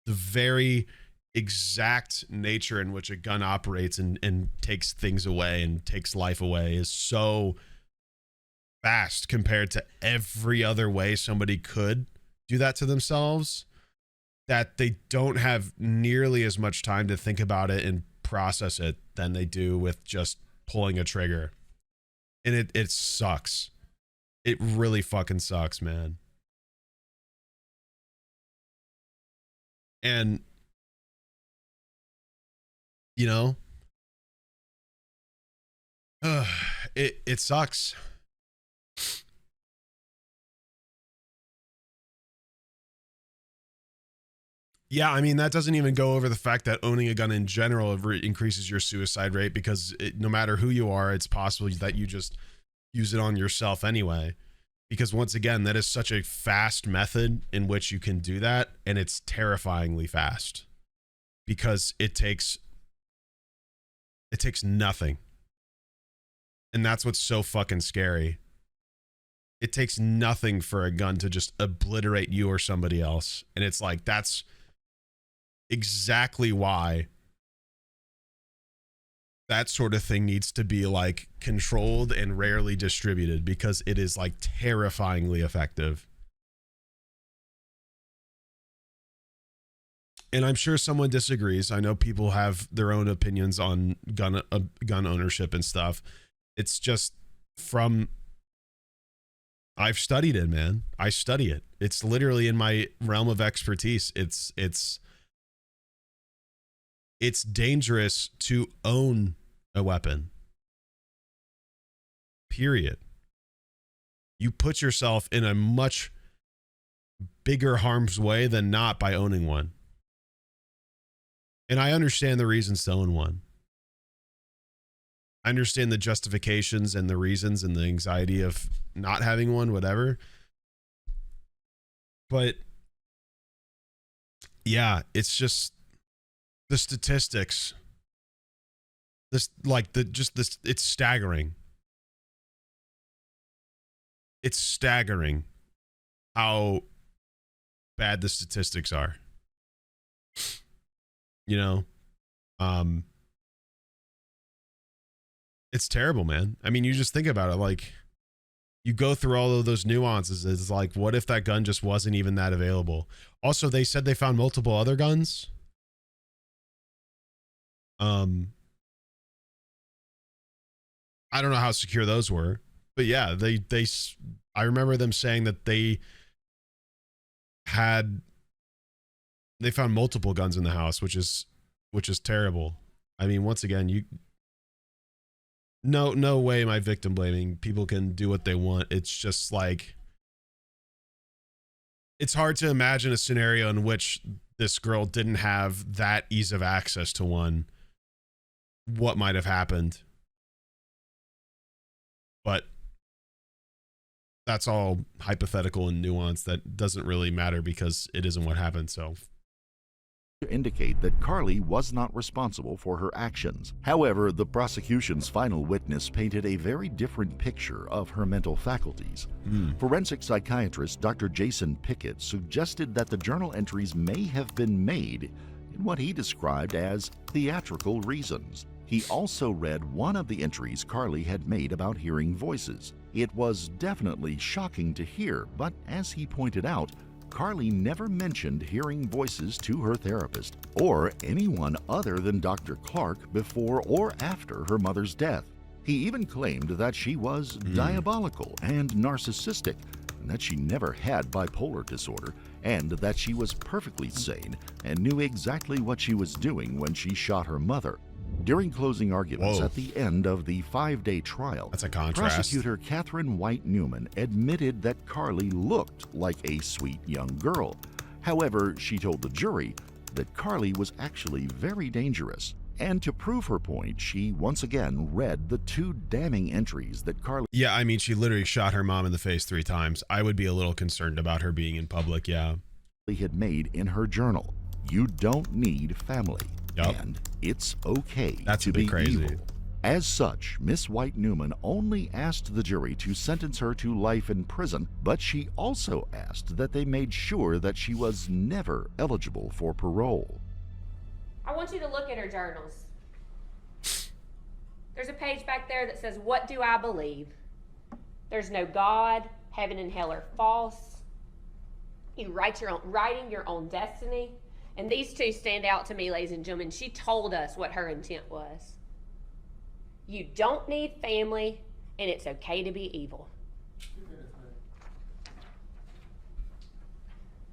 very exact nature in which a gun operates and takes things away and takes life away is so fast compared to every other way somebody could do that to themselves, that they don't have nearly as much time to think about it and process it than they do with just pulling a trigger. And it sucks. It really fucking sucks, man. And, you know, it sucks. Yeah, I mean, that doesn't even go over the fact that owning a gun in general increases your suicide rate, because no matter who you are, it's possible that you just use it on yourself anyway. Because once again, that is such a fast method in which you can do that, and it's terrifyingly fast because it takes nothing. And that's what's so fucking scary. It takes nothing for a gun to just obliterate you or somebody else. And it's like, that's exactly why that sort of thing needs to be like controlled and rarely distributed, because it is like terrifyingly effective. And I'm sure someone disagrees. I know people have their own opinions on gun ownership and stuff. It's just from, I've studied it, man. I study it. It's literally in my realm of expertise. It's dangerous to own a weapon. Period. You put yourself in a much bigger harm's way than not by owning one. And I understand the reasons to own one. I understand the justifications and the reasons and the anxiety of not having one, whatever. But yeah, it's just the statistics. It's staggering. It's staggering how bad the statistics are. You know, it's terrible, man. I mean, you just think about it, like, you go through all of those nuances. It's like, what if that gun just wasn't even that available? Also, they said they found multiple other guns. I don't know how secure those were, but yeah, I remember them saying that they found multiple guns in the house, which is terrible. I mean, once again, no way am I victim blaming. People can do what they want. It's just like, it's hard to imagine a scenario in which this girl didn't have that ease of access to one. What might have happened? But that's all hypothetical and nuanced. That doesn't really matter because it isn't what happened. So, to indicate that Carly was not responsible for her actions. However, the prosecution's final witness painted a very different picture of her mental faculties. Forensic psychiatrist Dr. Jason Pickett suggested that the journal entries may have been made in what he described as theatrical reasons. He also read one of the entries Carly had made about hearing voices. It was definitely shocking to hear, but as he pointed out, Carly never mentioned hearing voices to her therapist or anyone other than Dr. Clark before or after her mother's death. He even claimed that she was diabolical and narcissistic, and that she never had bipolar disorder, and that she was perfectly sane and knew exactly what she was doing when she shot her mother. During closing arguments at the end of the 5-day trial, that's a contrast. Prosecutor Catherine White Newman admitted that Carly looked like a sweet young girl. However, she told the jury that Carly was actually very dangerous. And to prove her point, she once again read the 2 damning entries that Carly... Yeah, I mean, she literally shot her mom in the face 3 times. I would be a little concerned about her being in public, yeah. ...had made in her journal. You don't need family. Yep. And it's okay That's to a bit be crazy. evil. As such, Miss White Newman only asked the jury to sentence her to life in prison, but she also asked that they made sure that she was never eligible for parole. I want you to look at her journals. There's a page back there that says, "What do I believe?" There's no God, heaven and hell are false. You writing your own destiny. And these 2 stand out to me, ladies and gentlemen. She told us what her intent was. You don't need family, and it's okay to be evil.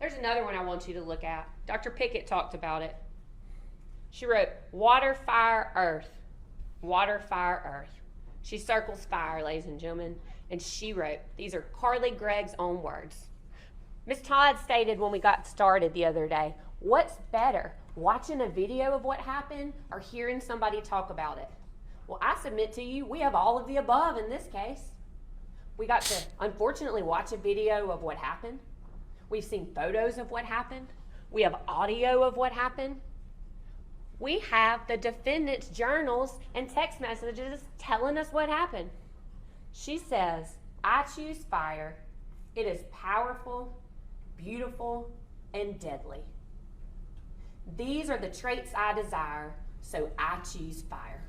There's another one I want you to look at. Dr. Pickett talked about it. She wrote, water, fire, earth. Water, fire, earth. She circles fire, ladies and gentlemen. And she wrote, these are Carly Gregg's own words. Miss Todd stated when we got started the other day, What's better, watching a video of what happened or hearing somebody talk about it? Well, I submit to you, we have all of the above in this case. We got to, unfortunately, watch a video of what happened. We've seen photos of what happened. We have audio of what happened. We have the defendant's journals and text messages telling us what happened. She says, I choose fire. It is powerful, beautiful, and deadly. These are the traits I desire, so I choose fire.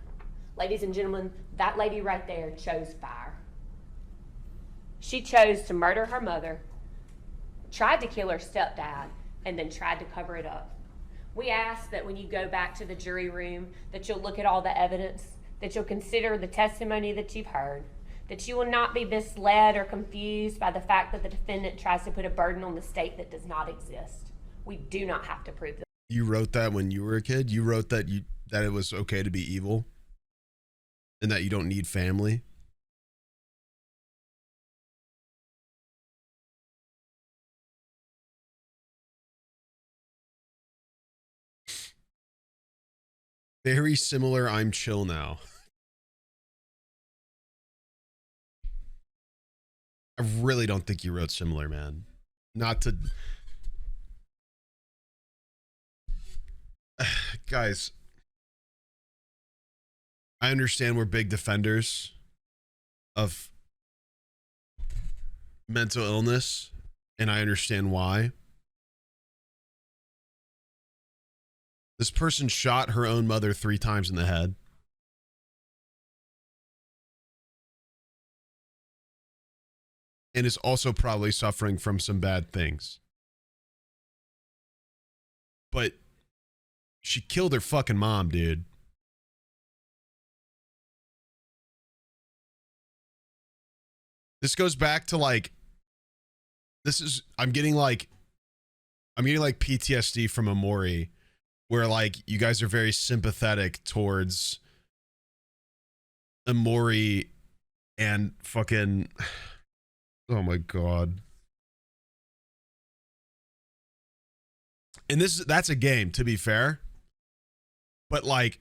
Ladies and gentlemen, that lady right there chose fire. She chose to murder her mother, tried to kill her stepdad, and then tried to cover it up. We ask that when you go back to the jury room, that you'll look at all the evidence, that you'll consider the testimony that you've heard, that you will not be misled or confused by the fact that the defendant tries to put a burden on the state that does not exist. We do not have to prove that. You wrote that when you were a kid? You wrote that that it was okay to be evil? And that you don't need family? Very similar, I'm chill now. I really don't think you wrote similar, man. Not to... Guys, I understand we're big defenders of mental illness, and I understand why. This person shot her own mother 3 times in the head. And is also probably suffering from some bad things. But she killed her fucking mom, dude. This goes back to like, I'm getting like PTSD from Amori, where like you guys are very sympathetic towards Amori and fucking, oh my God. And that's a game, to be fair. But like,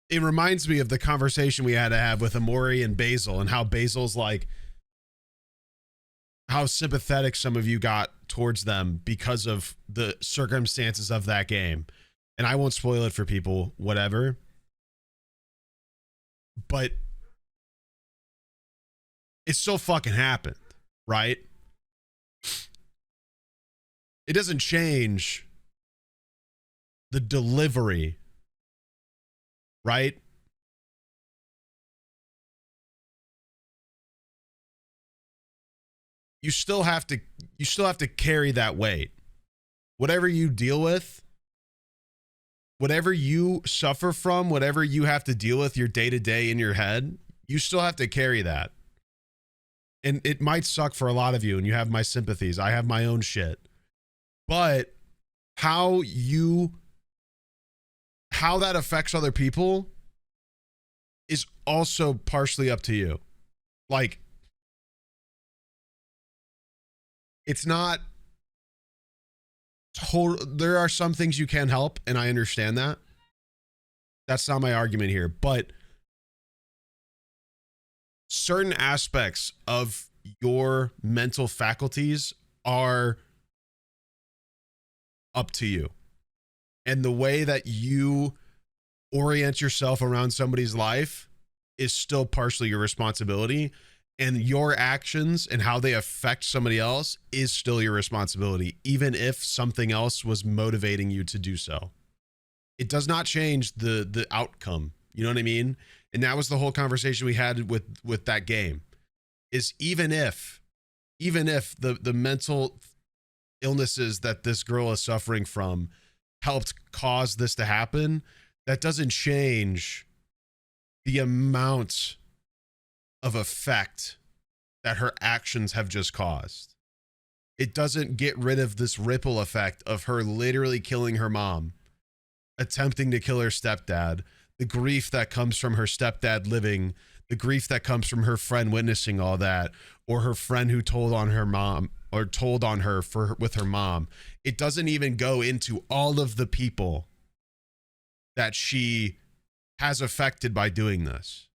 it reminds me of the conversation we had to have with Amori and Basil, and how Basil's like, how sympathetic some of you got towards them because of the circumstances of that game. And I won't spoil it for people, whatever. But it still fucking happened, right? It doesn't change the delivery, right? You still have to carry that weight. Whatever you deal with, whatever you suffer from, whatever you have to deal with your day-to-day in your head, you still have to carry that. And it might suck for a lot of you, and you have my sympathies. I have my own shit. But how that affects other people is also partially up to you. Like, it's not total. There are some things you can help, and I understand that. That's not my argument here, but certain aspects of your mental faculties are up to you. And the way that you orient yourself around somebody's life is still partially your responsibility. And your actions and how they affect somebody else is still your responsibility, even if something else was motivating you to do so. It does not change the outcome. You know what I mean? And that was the whole conversation we had with that game. Is even if the mental illnesses that this girl is suffering from helped cause this to happen, that doesn't change the amount of effect that her actions have just caused. It doesn't get rid of this ripple effect of her literally killing her mom, attempting to kill her stepdad, the grief that comes from her stepdad living, the grief that comes from her friend witnessing all that, or her friend who told on her mom, or told on her with her mom, it doesn't even go into all of the people that she has affected by doing this.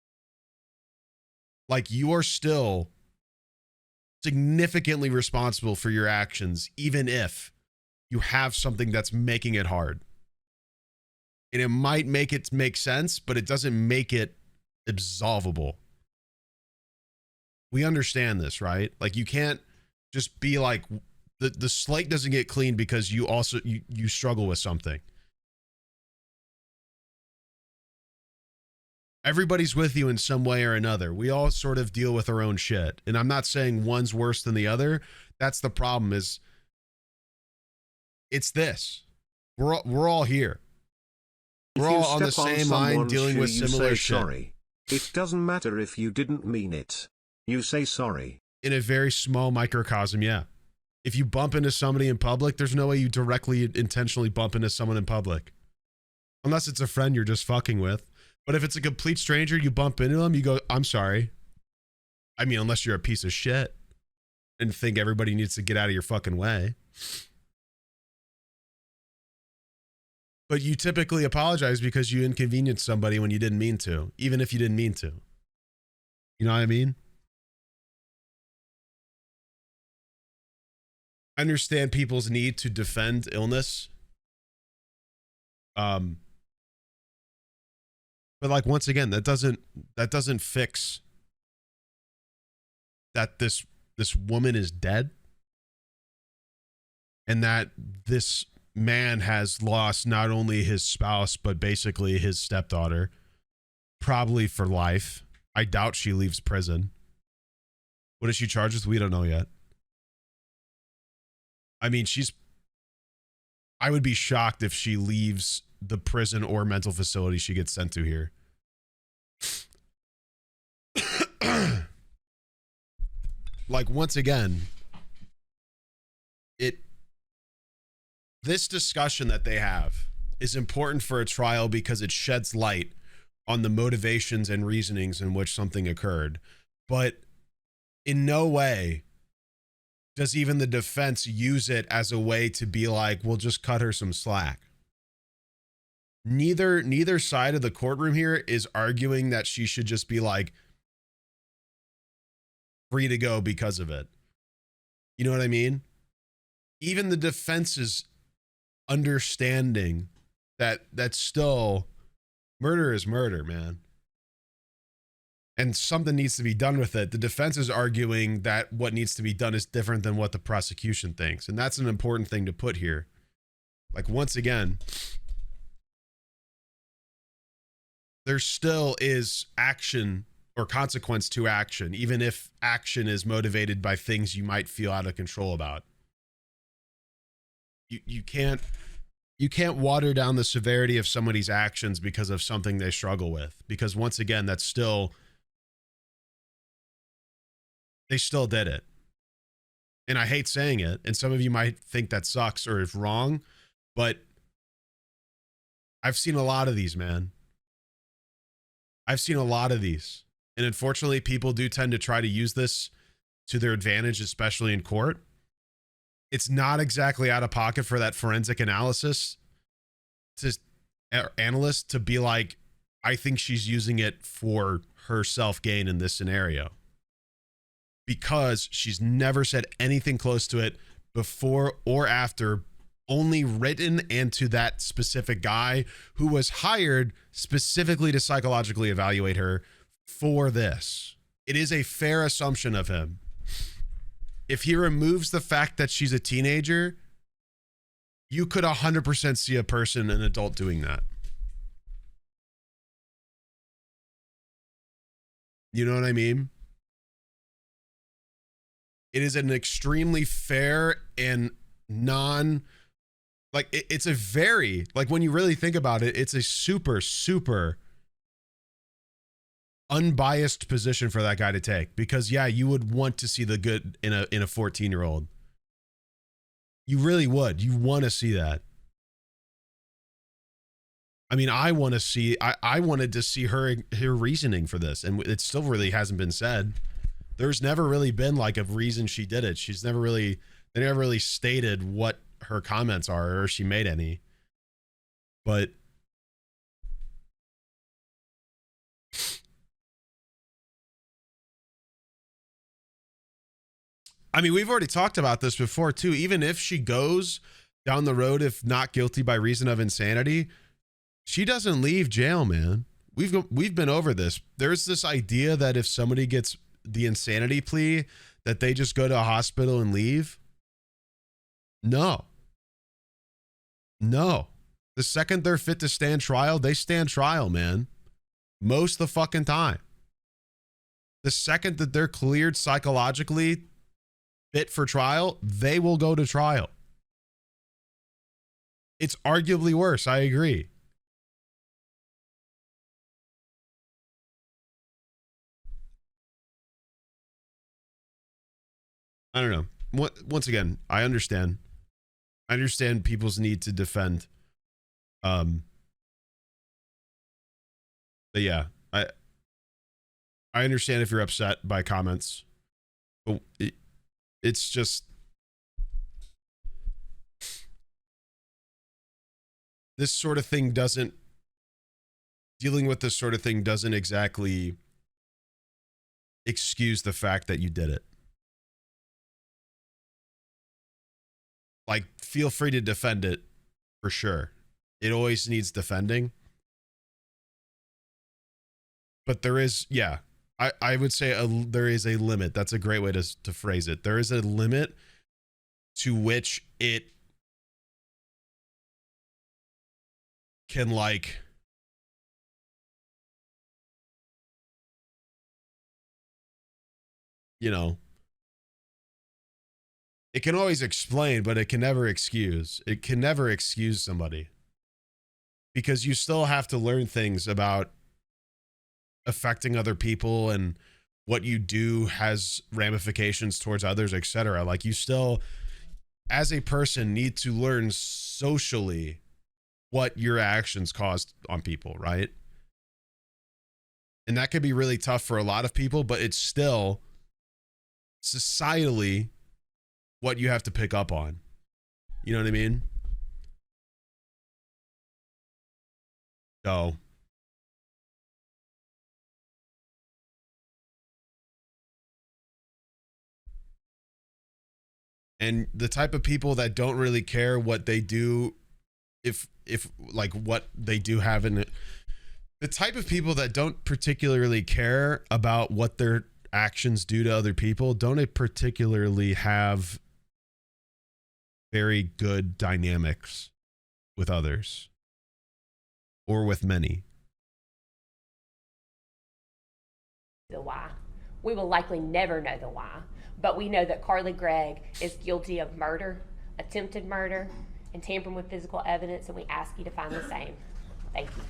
Like, you are still significantly responsible for your actions, even if you have something that's making it hard. And it might make it make sense, but it doesn't make it absolvable. We understand this, right? Like, you can't just be like, the slate doesn't get clean because you also you struggle with something. Everybody's with you in some way or another. We all sort of deal with our own shit. And I'm not saying one's worse than the other. That's the problem, is it's this. We're all here. We're all on the same line dealing with similar shit. Sorry. It doesn't matter if you didn't mean it. You say sorry. In a very small microcosm, yeah. If you bump into somebody in public, there's no way you directly intentionally bump into someone in public. Unless it's a friend you're just fucking with. But if it's a complete stranger, you bump into them, you go, I'm sorry. I mean, unless you're a piece of shit and think everybody needs to get out of your fucking way. But you typically apologize because you inconvenienced somebody when you didn't mean to, even if you didn't mean to. You know what I mean? I understand people's need to defend illness. But like, once again, that doesn't fix that this woman is dead and that this man has lost not only his spouse but basically his stepdaughter, probably for life. I doubt she leaves prison. What is she charged with? We don't know yet. I mean, I would be shocked if she leaves the prison or mental facility she gets sent to here. Like, once again, this discussion that they have is important for a trial because it sheds light on the motivations and reasonings in which something occurred. But in no way does even the defense use it as a way to be like, we'll just cut her some slack. Neither side of the courtroom here is arguing that she should just be like free to go because of it. You know what I mean? Even the defense is understanding that still murder is murder, man. And something needs to be done with it. The defense is arguing that what needs to be done is different than what the prosecution thinks. And that's an important thing to put here. Like, once again, there still is action or consequence to action, even if action is motivated by things you might feel out of control about. You can't water down the severity of somebody's actions because of something they struggle with. Because once again, they still did it. And I hate saying it, and some of you might think that sucks or is wrong, but I've seen a lot of these, man. I've seen a lot of these. And unfortunately, people do tend to try to use this to their advantage, especially in court. It's not exactly out of pocket for that forensic analyst to be like, I think she's using it for her self-gain in this scenario. Because she's never said anything close to it before or after, only written and to that specific guy who was hired specifically to psychologically evaluate her for this. It is a fair assumption of him. If he removes the fact that she's a teenager, you could 100% see a person, an adult, doing that. You know what I mean? It is an extremely fair and it's a very, like, when you really think about it, it's a super, super unbiased position for that guy to take. Because, yeah, you would want to see the good in a 14-year-old. You really would. You want to see that. I mean, I wanted to see her reasoning for this, and it still really hasn't been said. There's never really been like a reason she did it. They never really stated what her comments are or if she made any. But I mean, we've already talked about this before too. Even if she goes down the road, if not guilty by reason of insanity, she doesn't leave jail, man. We've been over this. There's this idea that if somebody gets the insanity plea, that they just go to a hospital and leave. No. The second they're fit to stand trial, they stand trial, man. Most of the fucking time. The second that they're cleared psychologically fit for trial, they will go to trial. It's arguably worse. I agree. I don't know. Once again, I understand. I understand people's need to defend. But yeah, I understand if you're upset by comments. But it's just this sort of thing doesn't dealing with this sort of thing doesn't exactly excuse the fact that you did it. Like, feel free to defend it for sure. It always needs defending. But there is, yeah, I would say there is a limit. That's a great way to phrase it. There is a limit to which it can, like, you know, it can always explain, but it can never excuse. It can never excuse somebody. Because you still have to learn things about affecting other people and what you do has ramifications towards others, etc. Like, you still, as a person, need to learn socially what your actions caused on people, right? And that could be really tough for a lot of people, but it's still societally what you have to pick up on. You know what I mean? So and the type of people that don't really care what they do, if like what they do have in it, the type of people that don't particularly care about what their actions do to other people don't particularly have very good dynamics with others or with many. The why. We will likely never know the why, but we know that Carly Gregg is guilty of murder, attempted murder, and tampering with physical evidence, and we ask you to find the same. Thank you.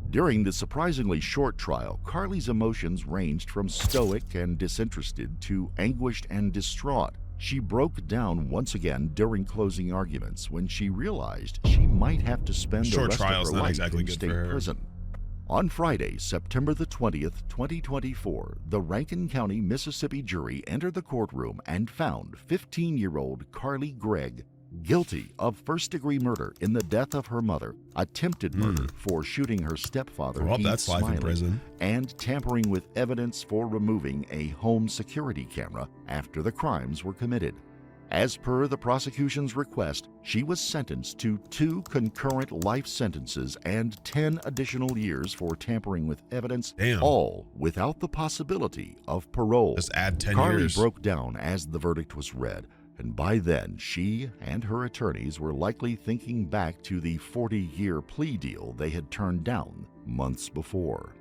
During the surprisingly short trial, Carly's emotions ranged from stoic and disinterested to anguished and distraught. She broke down once again during closing arguments when she realized she might have to spend the rest of her life in state prison. On Friday, September the 20th, 2024, the Rankin County, Mississippi jury entered the courtroom and found 15-year-old Carly Gregg guilty of first-degree murder in the death of her mother, attempted murder for shooting her stepfather, Heath Smiley, and tampering with evidence for removing a home security camera after the crimes were committed. As per the prosecution's request, she was sentenced to 2 concurrent life sentences and 10 additional years for tampering with evidence, all without the possibility of parole. Just add 10 Carly years. broke down as the verdict was read, and by then she and her attorneys were likely thinking back to the 40-year plea deal they had turned down months before.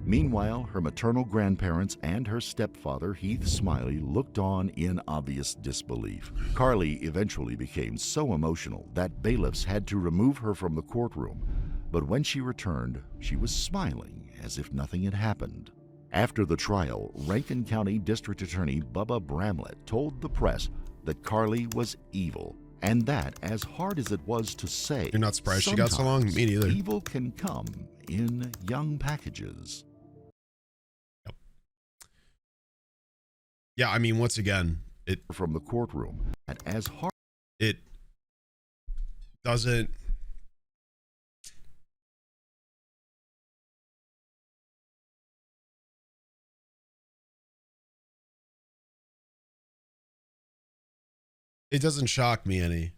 Meanwhile, her maternal grandparents and her stepfather, Heath Smiley, looked on in obvious disbelief. Carly eventually became so emotional that bailiffs had to remove her from the courtroom, but when she returned, she was smiling as if nothing had happened. After the trial, Rankin County District Attorney Bubba Bramlett told the press that Carly was evil, and that, as hard as it was to say, you're not surprised she got so long? Me neither. Evil can come in young packages. Yeah, I mean, once again, it from the courtroom, and as hard it doesn't. It doesn't shock me any.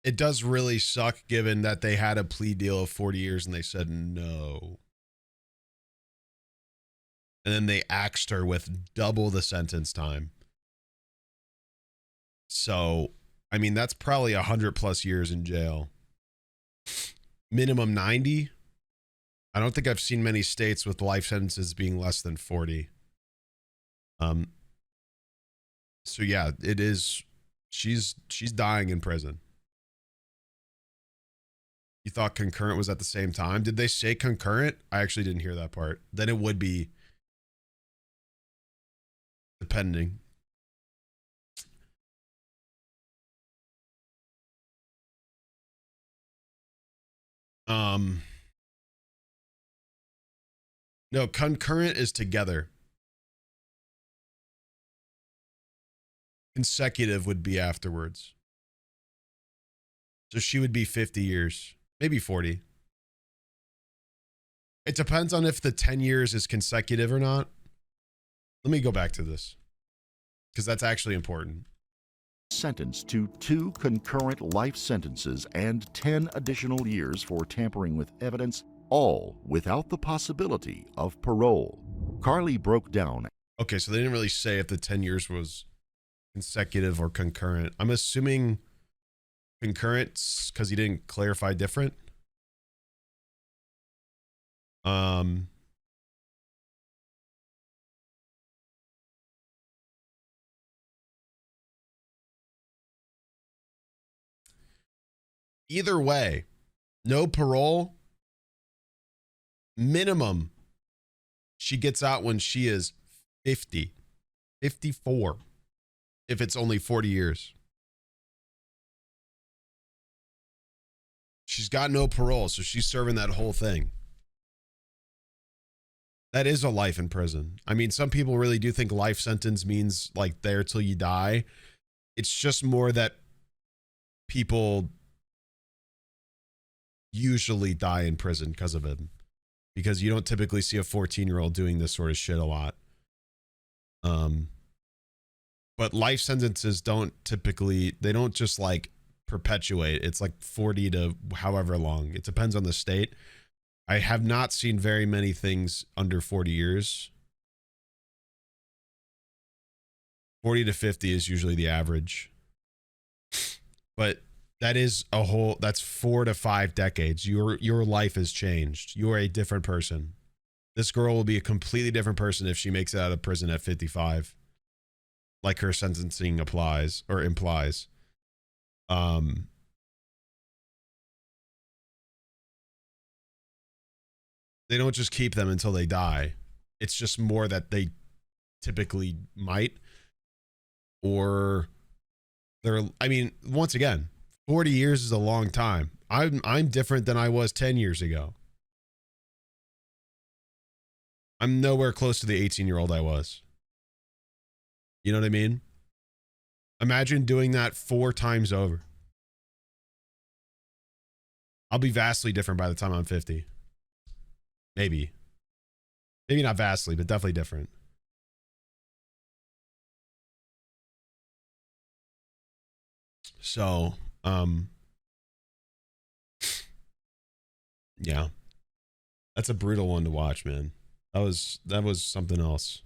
It does really suck given that they had a plea deal of 40 years and they said no. And then they axed her with double the sentence time. So, I mean, that's probably 100+ years in jail. Minimum 90. I don't think I've seen many states with life sentences being less than 40. So yeah, it is. She's dying in prison. You thought concurrent was at the same time? Did they say concurrent? I actually didn't hear that part. Then it would be depending. No, concurrent is together. Consecutive would be afterwards. So she would be 50 years, maybe 40. It depends on if the 10 years is consecutive or not. Let me go back to this because that's actually important. sentenced to 2 concurrent life sentences and 10 additional years for tampering with evidence, all without the possibility of parole. Carly broke down. Okay, so they didn't really say if the 10 years was consecutive or concurrent. I'm assuming concurrent because he didn't clarify different. Either way, no parole. Minimum, she gets out when she is 50, 54, if it's only 40 years. She's got no parole, so she's serving that whole thing. That is a life in prison. I mean, some people really do think life sentence means like there till you die. It's just more that people usually die in prison because of it. Because you don't typically see a 14-year-old doing this sort of shit a lot. But life sentences don't typically, they don't just like perpetuate. It's like 40 to however long. It depends on the state. I have not seen very many things under 40 years. 40 to 50 is usually the average. But that is a whole, that's 4 to 5 decades. Your life has changed. You are a different person. This girl will be a completely different person if she makes it out of prison at 55. Like her sentencing applies or implies. They don't just keep them until they die. It's just more that they typically might. Or they're, I mean, once again, 40 years is a long time. I'm different than I was 10 years ago. I'm nowhere close to the 18-year-old I was. You know what I mean? Imagine doing that 4 times over. I'll be vastly different by the time I'm 50. Maybe. Maybe not vastly, but definitely different. So, yeah. That's a brutal one to watch, man. That was something else.